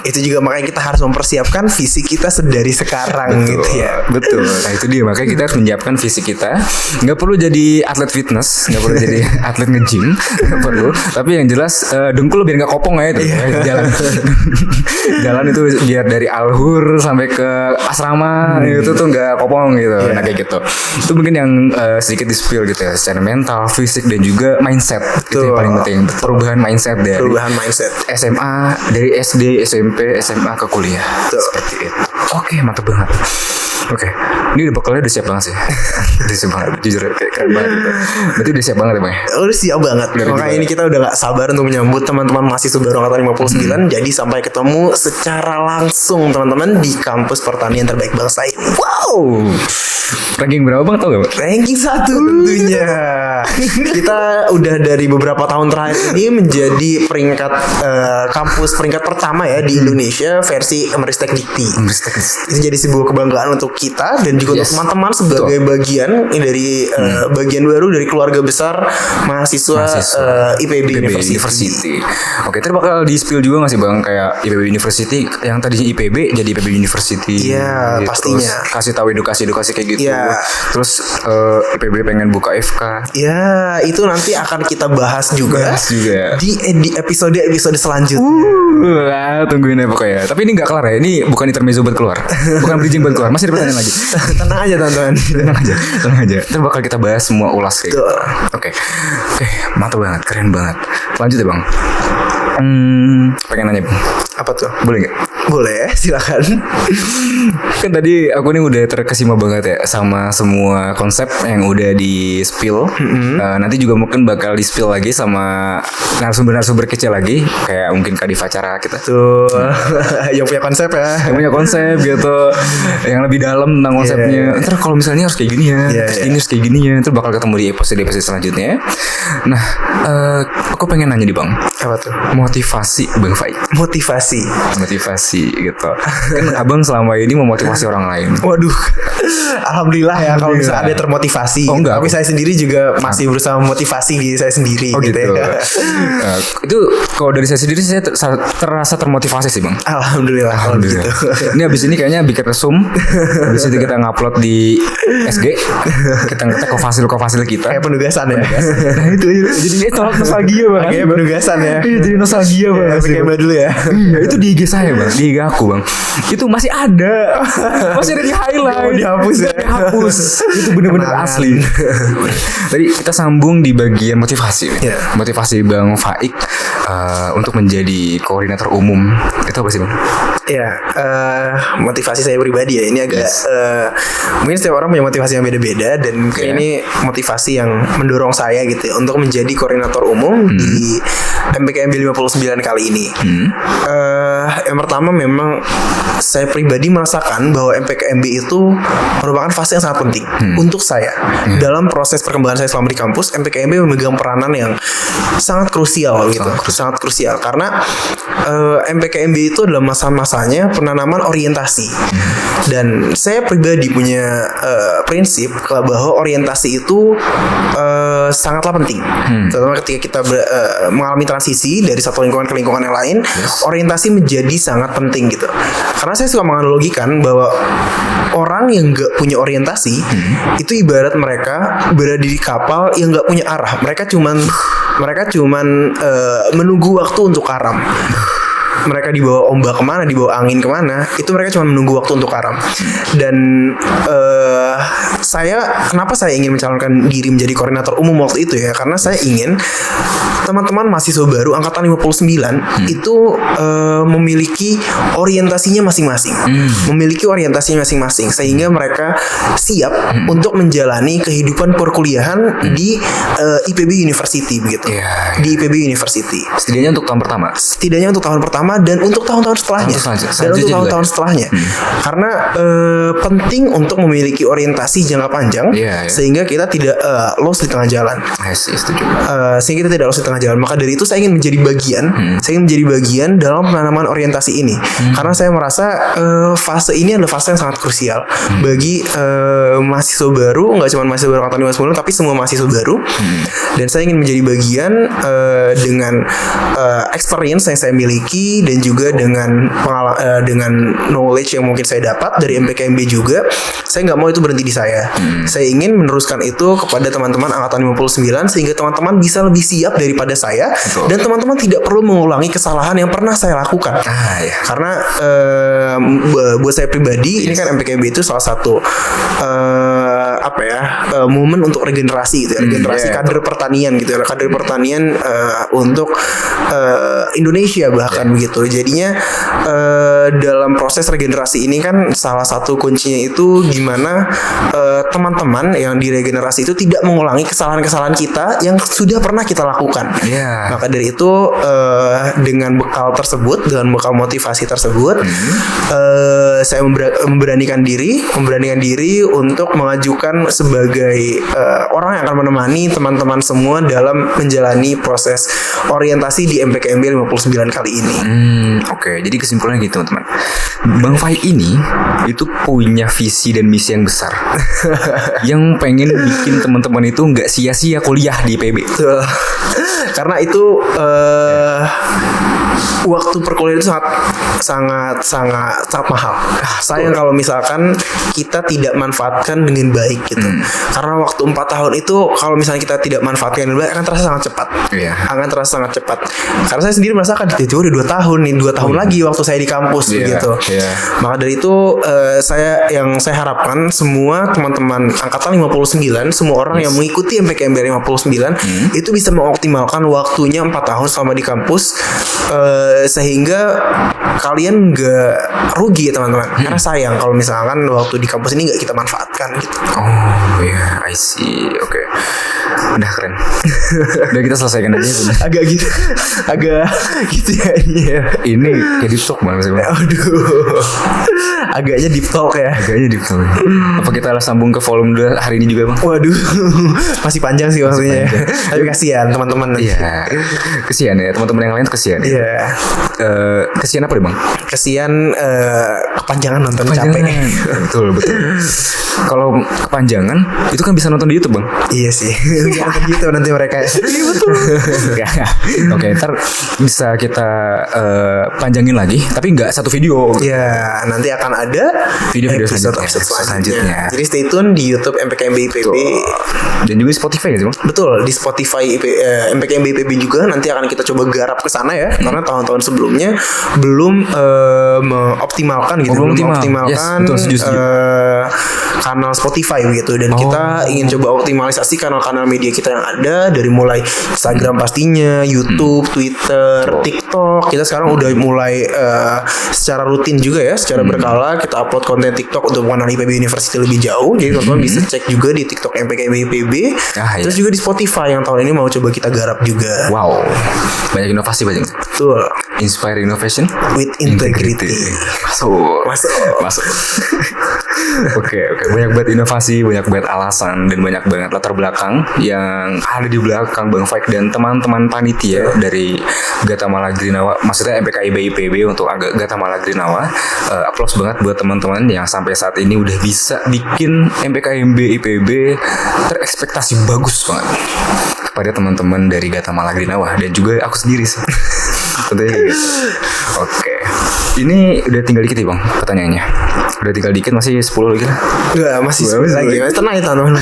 itu juga makanya kita harus mempersiapkan fisik kita sedari sekarang gitu ya. Betul. Nah itu dia, makanya kita harus menyiapkan fisik kita. Nggak perlu jadi atlet fitness, nggak perlu jadi atlet nge-gym, nggak perlu. Tapi yang jelas dengkul biar nggak kopong aja itu. Jalan, jalan itu biar dari Alhur sampai ke asrama itu tuh nggak kopong gitu. Nah kayak gitu. Itu mungkin yang sedikit di-spill gitu ya, secara mental, fisik dan juga mindset. Itu yang paling penting. Perubahan mindset dari SMA, dari SD, SMP, SMA ke kuliah. Seperti itu. Oke, mantap banget. Oke. Ini bekalnya udah siap banget sih. Udah siap banget, jujur kayak keren banget gitu. Berarti udah siap banget ya, Bang ya? Udah siap banget. Makanya ini kita udah gak sabar untuk menyambut teman-teman mahasiswa baru angkatan 59. Jadi sampai ketemu secara langsung teman-teman di kampus pertanian terbaik bangsa ini. Wow. Ranking berapa Bang, tau gak Bang? Ranking 1 tentunya. Kita udah dari beberapa tahun terakhir ini menjadi peringkat kampus peringkat pertama ya di Indonesia versi Emristek Dikti. Itu jadi sebuah kebanggaan untuk kita dan juga untuk teman-teman sebagai bagian dari bagian baru dari keluarga besar mahasiswa IPB University. Oke, terus bakal di spill juga gak sih Bang, kayak IPB University yang tadinya IPB jadi IPB University? Iya, gitu. pastinya. Terus kasih tahu edukasi kayak gitu. Iya. Terus IPB pengen buka FK. Ya, itu nanti akan kita bahas juga di episode selanjutnya. Tungguin ya pokoknya. Tapi ini gak kelar ya. Ini bukan intermezzo buat keluar. Bukan bridging buat keluar. Masih ada pertanyaan lagi. Tenang aja teman-teman. Tenang aja. Ntar bakal kita bahas semua ulas kayak gitu. Oke, mantap banget, keren banget. Lanjut ya Bang. Pengen nanya Bang. Apa tuh? Boleh gak? Boleh, silakan. Kan tadi aku nih udah terkesima banget ya sama semua konsep yang udah di spill. Nanti juga mungkin bakal di spill lagi sama narasumber kecil lagi, kayak mungkin Kak Diva Cara kita tuh. Yang punya konsep ya. Yang punya konsep gitu, yang lebih dalam tentang konsepnya. Ntar kalau misalnya harus kayak gini ya, terus ini harus kayak gini ya. Ntar bakal ketemu di episode selanjutnya. Nah, aku pengen nanya nih Bang. Apa tuh? Motivasi Bang Faik. Motivasi gitu. Kan Abang selama ini memotivasi orang lain. Waduh. Alhamdulillah ya kalau bisa ada termotivasi. Oh, enggak. Tapi saya sendiri juga masih berusaha memotivasi diri saya sendiri. Oh gitu. Ya. Itu kalau dari saya sendiri saya terasa termotivasi sih Bang. Alhamdulillah. Kalau gitu. Ini abis ini kayaknya bikin resume. Abis itu kita ngupload di SG. Kita ngetek kofasil kita. Kayak penugasan ya. Nah itu jadi nostalgia Bang. Kayak penugasan ya. Iya jadi nostalgia Bang. Kayak dulu ya. Iya itu di IG saya Bang. Di IG aku Bang. Itu masih ada. Masih ada di highlight. Dihapus ya. Dihapus. Itu bener-bener asli. Tadi kita sambung di bagian motivasi. Motivasi Bang Faik untuk menjadi koordinator umum. Itu apa sih Bang? Ya, motivasi saya pribadi ya. Ini agak mungkin setiap orang punya motivasi yang beda-beda dan ini motivasi yang mendorong saya gitu ya, untuk menjadi koordinator umum di MPKMB 59 kali ini. Yang pertama memang saya pribadi merasakan bahwa MPKMB itu merupakan fase yang sangat penting untuk saya dalam proses perkembangan saya selama di kampus. MPKMB memegang peranan yang sangat krusial gitu, sangat krusial karena MPKMB itu adalah masa-masanya penanaman orientasi dan saya pribadi punya prinsip bahwa orientasi itu sangatlah penting, terutama ketika kita mengalami transisi dari satu lingkungan ke lingkungan yang lain. Orientasi menjadi sangat penting gitu. Karena saya suka menganalogikan bahwa orang yang nggak punya orientasi itu ibarat mereka berada di kapal yang nggak punya arah. Mereka cuman menunggu waktu untuk karam. Mereka dibawa ombak kemana, dibawa angin kemana, itu mereka cuma menunggu waktu untuk karam. Dan kenapa saya ingin mencalonkan diri menjadi koordinator umum waktu itu ya, karena saya ingin teman-teman mahasiswa baru angkatan 59 itu memiliki orientasinya masing-masing, sehingga mereka siap untuk menjalani kehidupan perkuliahan di IPB University begitu. Di IPB University. Setidaknya untuk tahun pertama dan untuk tahun-tahun setelahnya. Karena penting untuk memiliki orientasi jangka panjang sehingga kita tidak lost di tengah jalan. Sehingga kita tidak lost di tengah jalan. Maka dari itu saya ingin menjadi bagian dalam penanaman orientasi ini. Karena saya merasa fase ini adalah fase yang sangat krusial bagi mahasiswa baru, nggak cuma mahasiswa baru angkatan 59 tapi semua mahasiswa baru. Dan saya ingin menjadi bagian dengan experience yang saya miliki dan juga dengan knowledge yang mungkin saya dapat dari MPKMB juga. Saya nggak mau itu berhenti di saya. Saya ingin meneruskan itu kepada teman-teman angkatan 59 sehingga teman-teman bisa lebih siap daripada saya. Dan teman-teman tidak perlu mengulangi kesalahan yang pernah saya lakukan. Karena buat saya pribadi ini kan MPKMB itu salah satu momen untuk regenerasi gitu ya. Regenerasi kader pertanian gitu ya. Kader pertanian untuk Indonesia bahkan begitu. Jadinya dalam proses regenerasi ini kan salah satu kuncinya itu gimana teman-teman yang diregenerasi itu tidak mengulangi kesalahan-kesalahan kita yang sudah pernah kita lakukan. Maka dari itu dengan bekal tersebut, dengan bekal motivasi tersebut, saya memberanikan diri untuk mengajukan sebagai orang yang akan menemani teman-teman semua dalam menjalani proses orientasi di MPKMB 59 kali ini. Oke, jadi kesimpulannya gitu teman-teman. Bang Fai ini itu punya visi dan misi yang besar, yang pengen bikin teman-teman itu nggak sia-sia kuliah di IPB. Betul. Karena itu waktu perkuliahan itu sangat mahal. Sayang kalau misalkan kita tidak manfaatkan dengan baik gitu. Karena waktu 4 tahun itu kalau misalnya kita tidak manfaatkan dengan baik akan terasa sangat cepat. Akan terasa sangat cepat. Karena saya sendiri merasakan itu udah 2 tahun nih, 2 tahun lagi waktu saya di kampus begitu. Maka dari itu saya harapkan semua teman-teman angkatan 59, semua orang yang mengikuti MPKMB 59 itu bisa mengoptimalkan waktunya 4 tahun selama di kampus, sehingga kalian gak rugi teman-teman. Karena sayang kalau misalkan waktu di kampus ini gak kita manfaatkan gitu. I see. Oke. Udah keren. Udah kita selesaikan aja. Agak gitu ya ini ya. Ini kayak deep talk banget sih. Aduh. Agaknya deep talk ya. Apa kita harus sambung ke volume 2 hari ini juga bang? Waduh. Masih panjang sih waktunya. Tapi kasihan teman-teman. Iya. Kasihan ya teman-teman yang lain kasihan. Iya. Kasihan apa deh bang? Kasihan kepanjangan nonton capek. Betul. Kalau kepanjangan itu kan bisa nonton di YouTube bang. Iya sih. Nonton gitu nanti mereka. Iya betul. Oke, ntar bisa kita panjangin lagi, tapi nggak satu video. Ya, nanti akan ada video episode selanjutnya. Jadi stay tune di YouTube MPKMB IPB. Dan juga di Spotify ya sih bang? Betul, di Spotify MPKMB IPB juga nanti akan kita coba garap ke sana ya. Karena tahun-tahun sebelumnya belum mengoptimalkan gitu, mengoptimalkan kanal Spotify begitu. Dan kita ingin coba optimalisasi kanal-kanal media kita yang ada, dari mulai Instagram pastinya, YouTube, Twitter, TikTok. Kita sekarang udah mulai secara rutin juga ya, secara berkala kita upload konten TikTok untuk mengenal IPB University lebih jauh. Jadi teman-teman bisa cek juga di TikTok MPKMB IPB. Terus juga di Spotify yang tahun ini mau coba kita garap juga. Wow, banyak inovasi banyak. Betul. Inspire innovation with integrity. Masuk. Oke. Banyak banget inovasi, banyak banget alasan, dan banyak banget latar belakang yang ada di belakang Bang Faik dan teman-teman panitia dari Gatamala Grinawa. Maksudnya MPKIB IPB untuk Gatamala Grinawa. Applause banget buat teman-teman yang sampai saat ini udah bisa bikin MPKMB IPB terekspektasi bagus banget kepada teman-teman dari Gatamala Grinawa dan juga aku sendiri sih. Tentunya gitu. Oke. Ini udah tinggal dikit ya bang pertanyaannya. Udah tinggal dikit, masih 10 lagi lah. Enggak, masih 10 lagi. Masih tenang ya teman-teman.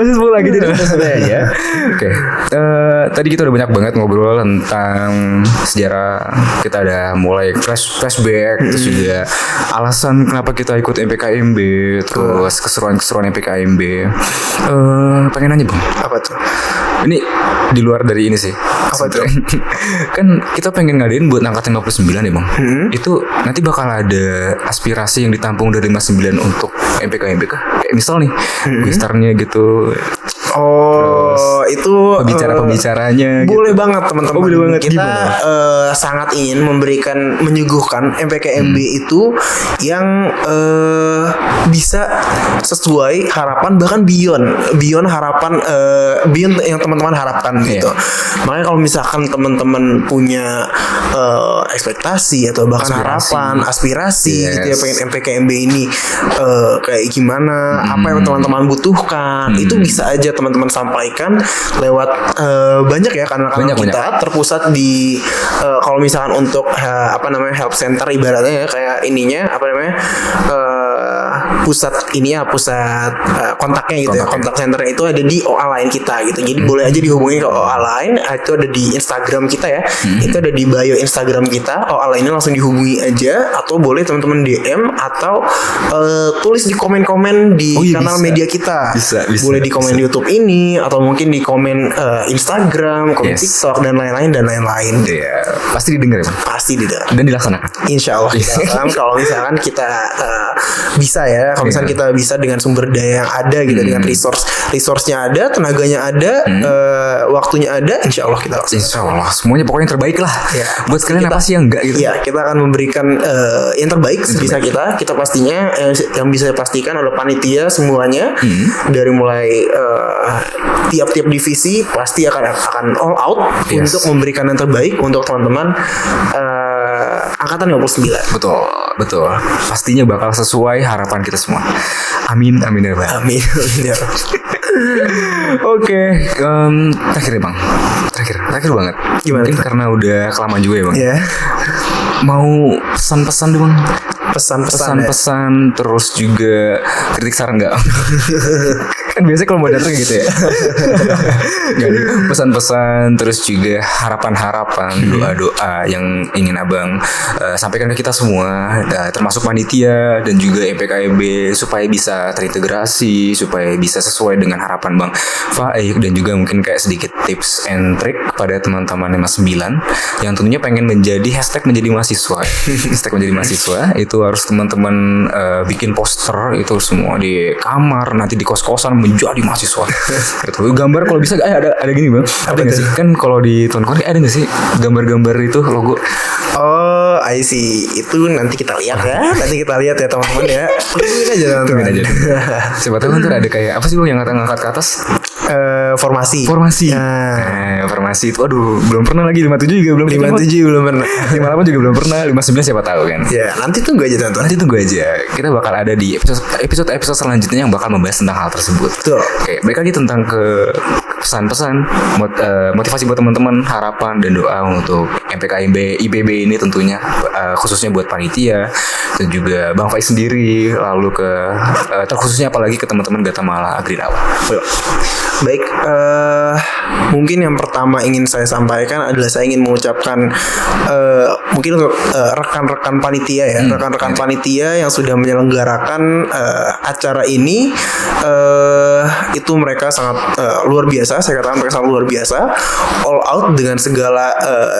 Masih 10 lagi jadi ya. Oke. Tadi kita udah banyak banget ngobrol tentang sejarah. Kita ada mulai flashback, terus juga alasan kenapa kita ikut MPKMB, terus keseruan-keseruan MPKMB. Pengen nanya bang, apa tuh? Ini di luar dari ini sih. Apa tuh? Kan kita pengen ngadain buat angkatan 59 ya bang. Itu nanti bakal ada aspirasi yang ditampung dari 59 untuk MPKMB kah? Kayak misal nih gestarnya gitu. Terus, itu pembicaranya boleh gitu. banget teman-teman. Boleh banget. Kita sangat ingin menyuguhkan MPKMB itu yang bisa sesuai harapan, bahkan beyond harapan, beyond yang teman-teman harapkan gitu. Makanya kalau misalkan teman-teman punya ekspektasi atau bahkan harapan, aspirasi gitu ya, pengen MPKMB ini kayak gimana, apa yang teman-teman butuhkan, itu bisa aja teman-teman sampaikan lewat banyak ya kanal-kanal kita. Terpusat di kalau misalkan untuk help center ibaratnya ya, kayak ininya pusat kontaknya gitu ya. Kontak center itu ada di OA lain kita gitu. Jadi boleh aja dihubungi ke OA lain. Itu ada di Instagram kita ya. Itu ada di bio Instagram kita. OA lainnya langsung dihubungi aja, atau boleh teman-teman DM atau tulis di komen-komen di kanal bisa. media kita. Bisa, boleh di komen bisa. YouTube ini, atau mungkin di komen Instagram, komen TikTok dan lain-lain. Iya, pasti didengar ya Bang? Pasti tidak. Dan dilaksanakan. Insya Allah kalau misalkan kita bisa ya, kalau misalkan kita bisa dengan sumber daya yang ada gitu, dengan resource-nya ada, tenaganya ada, waktunya ada, insya Allah kita laksanakan. Insya Allah semuanya pokoknya yang terbaik lah. Ya. Buat kalian apa sih yang enggak gitu? Iya, kita akan memberikan yang terbaik sebisa kita pastinya. Yang bisa pastikan adalah panitia semuanya, dari mulai tiap-tiap divisi pasti akan all out untuk memberikan yang terbaik untuk teman-teman angkatan 59. Betul. Pastinya bakal sesuai harapan kita semua. Amin ya Bang. Amin. Ya. Oke, terakhir ya Bang. Terakhir banget. Gimana? Mungkin karena udah kelamaan juga ya Bang. Ya. Mau pesan-pesan dong Bang. Pesan-pesan terus juga kritik saran enggak? Kan biasanya kalau mau datang gitu ya. Jadi pesan-pesan terus juga harapan-harapan, doa-doa yang ingin Abang sampaikan ke kita semua, termasuk panitia dan juga MPKMB, supaya bisa terintegrasi, supaya bisa sesuai dengan harapan Bang Faik, dan juga mungkin kayak sedikit tips and trick pada teman-teman 59 yang tentunya pengen menjadi menjadi mahasiswa. Hashtag menjadi mahasiswa itu harus teman-teman bikin poster itu semua di kamar, nanti di kos-kosan menjadi mahasiswa. Gitu. Gambar kalau bisa ada gini Bang. Ada nggak sih? Kan kalau di Tonton ada nggak sih gambar-gambar itu logo? Oh, I see. Itu nanti kita lihat ya. Teman-teman ya. Tungguin aja teman-teman. Siapa tahu kan ada kayak apa sih Bang yang ngangkat ke atas? Formasi. Formasi itu aduh belum pernah lagi. 57 juga belum 57 belum pernah. 58 juga belum pernah. 59 siapa tahu kan. Ya, nanti tunggu aja teman-teman. Nanti tunggu aja. Kita bakal ada di episode selanjutnya yang bakal membahas tentang hal tersebut. Betul. Oke, balik lagi tentang ke pesan-pesan motivasi buat teman-teman, harapan dan doa untuk MPKMB IPB ini tentunya, khususnya buat panitia dan juga Bang Faiz sendiri, lalu ke terkhususnya apalagi ke teman-teman Gatamala Agrinawa. Baik, mungkin yang pertama ingin saya sampaikan adalah saya ingin mengucapkan mungkin untuk rekan-rekan panitia ya, rekan-rekan panitia yang sudah menyelenggarakan acara ini, itu mereka sangat luar biasa. Saya katakan mereka sangat luar biasa, all out dengan segala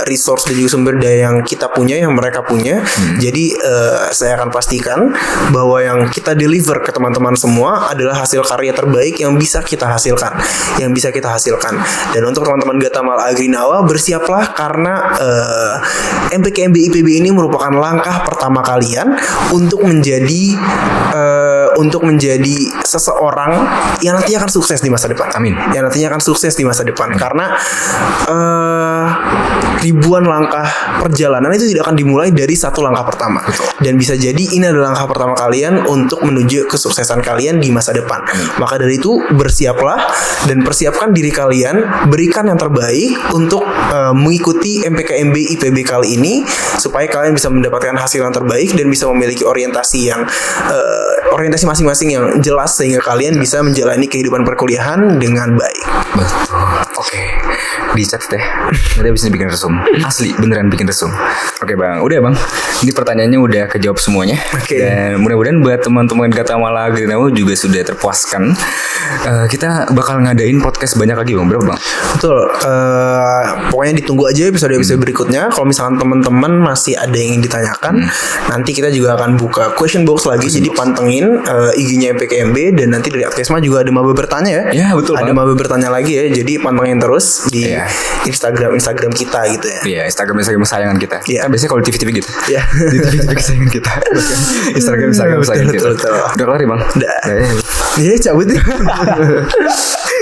resource dan juga sumber daya yang kita punya, yang mereka punya. Jadi saya akan pastikan bahwa yang kita deliver ke teman-teman semua adalah hasil karya terbaik yang bisa kita hasilkan. Dan untuk teman-teman Gatamala Agrinawa, bersiaplah karena MPKMB IPB ini merupakan langkah pertama kalian untuk menjadi seseorang yang nanti akan sukses di masa depan. Amin. Yang nantinya akan sukses di masa depan. Karena ribuan langkah perjalanan itu tidak akan dimulai dari satu langkah pertama. Dan bisa jadi ini adalah langkah pertama kalian untuk menuju kesuksesan kalian di masa depan. Maka dari itu bersiaplah dan persiapkan diri kalian, berikan yang terbaik untuk mengikuti MPKMB IPB kali ini, supaya kalian bisa mendapatkan hasil yang terbaik dan bisa memiliki orientasi masing-masing yang jelas, sehingga kalian bisa menjalani kehidupan perkuliahan dengan baik. Betul. Oke. Dicat deh. Nanti abis ini bikin resum. Asli beneran bikin resum. Oke Bang, udah Bang. Ini pertanyaannya udah kejawab semuanya. Dan mudah-mudahan buat teman-teman Gatamala Agrinawa juga sudah terpuaskan. Kita bakal ngadain podcast banyak lagi Bang. Berapa Bang? Betul. Pokoknya ditunggu aja episode-episode berikutnya. Kalau misalkan teman-teman masih ada yang ingin ditanyakan, nanti kita juga akan buka question box lagi. Jadi pantengin IG-nya MPKMB, dan nanti dari Atkesma juga ada maba bertanya ya. Ya betul. Ada maba bertanya lagi ya. Jadi pantengin terus di Instagram kita gitu ya. Iya, Instagram kesayangan kita. Iya. Kan biasanya kalau TV gitu. Iya. Di TV kesayangan kita. Instagram kesayangan kita. Betul. Udah kelar ya Bang? Udah. Iya, cabut ya.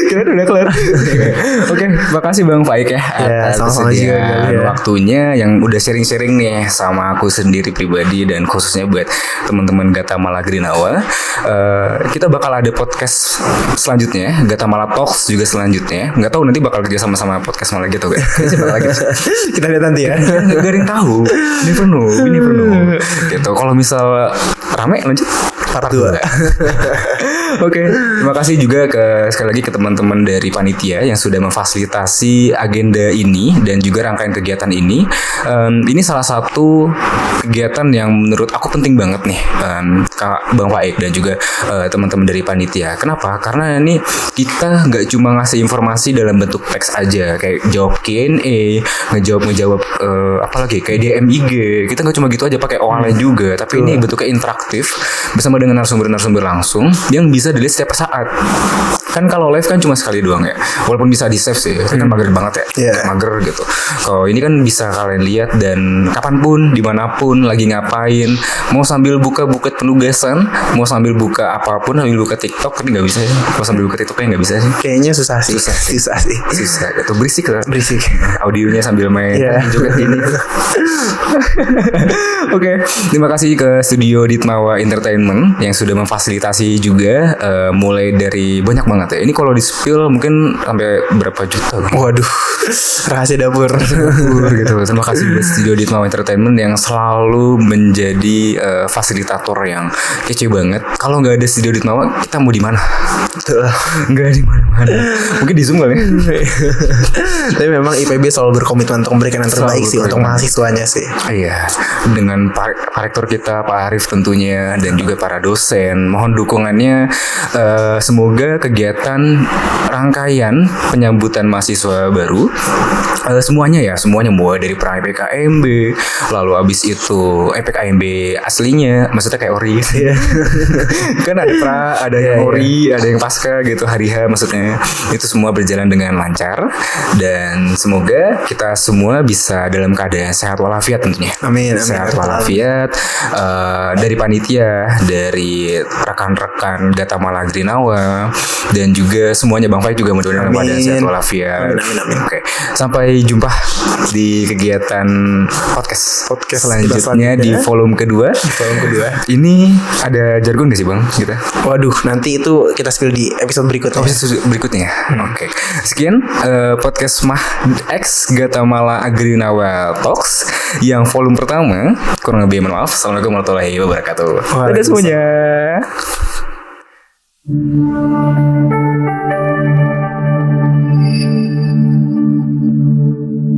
Kira udah kelar. Oke, makasih Bang Faik ya atas kesediaan waktunya yang udah sharing-sharing nih sama aku sendiri pribadi dan khususnya buat teman-teman Gatamala Agrinawa. Kita bakal ada podcast selanjutnya, Gatamala Talks juga selanjutnya. Nggak tahu nanti bakal kerja sama podcast malah gitu kan? Kita lihat nanti ya. Nggak ada yang tahu. Never know. Gitu. Kalau misal rame lanjut. Part 2. Oke, terima kasih juga sekali lagi ke teman-teman dari panitia yang sudah memfasilitasi agenda ini dan juga rangkaian kegiatan ini. Ini salah satu kegiatan yang menurut aku penting banget nih, Kak Bang Faik dan juga teman-teman dari panitia. Kenapa? Karena ini kita nggak cuma ngasih informasi dalam bentuk teks aja, kayak jawab Q&A, ngejawab apalagi kayak DM IG. Kita nggak cuma gitu aja pakai OAL juga, tapi ini bentuknya interaktif bersama dengan narasumber-narasumber langsung yang bisa dilihat setiap saat. Kan kalau live kan cuma sekali doang ya, walaupun bisa di save sih, itu kan mager banget ya, mager gitu. Kalau ini kan bisa kalian lihat dan kapanpun, dimanapun, lagi ngapain, mau sambil buka bukit penugasan, mau sambil buka apapun, sambil buka TikTok, kan nggak bisa ya. Kalau sambil buka TikToknya nggak bisa sih. Kayaknya susah sih. Susah gitu, berisik lah. Audionya sambil main joget ini. Oke, terima kasih ke Studio Ditmawa Entertainment yang sudah memfasilitasi juga, mulai dari banyak banget ya. Ini kalau di spill mungkin sampai berapa juta. Waduh, rahasia dapur gitu. Terima kasih buat Studio Ditmawa Entertainment yang selalu menjadi fasilitator yang kece banget. Kalau nggak ada Studio Ditmawa, kita mau di mana? Nggak di mana-mana. Mungkin di Zoom kali ya. Tapi memang IPB selalu berkomitmen untuk memberikan yang terbaik sih untuk mahasiswanya sih. Iya, dengan Pak Rektor kita Pak Arif tentunya dan juga para dosen, mohon dukungannya. Semoga kegiatan rangkaian penyambutan mahasiswa baru semuanya mulai dari pra PKMB, lalu abis itu PKMB aslinya, maksudnya kayak ORI. Kan ada pra, ada yang ORI, ada yang pasca gitu, hari H maksudnya. Itu semua berjalan dengan lancar dan semoga kita semua bisa dalam keadaan sehat walafiat tentunya. Amin. Sehat walafiat, dari panitia, dari rekan-rekan Gatamala Agrinawa dan juga semuanya Bang Faik juga mudah-mudahan pada sehat walafiat. Amin. Oke, sampai jumpa di kegiatan podcast selanjutnya di volume kedua. Ini ada jargon gak sih Bang kita? Waduh, nanti itu kita spill di episode berikutnya. Berikutnya. Oke. Sekian podcast Mah X Gatamala Agrinawa Talks yang volume pertama. Kurang lebih mohon maaf. Assalamualaikum warahmatullahi wabarakatuh. Dadah semuanya.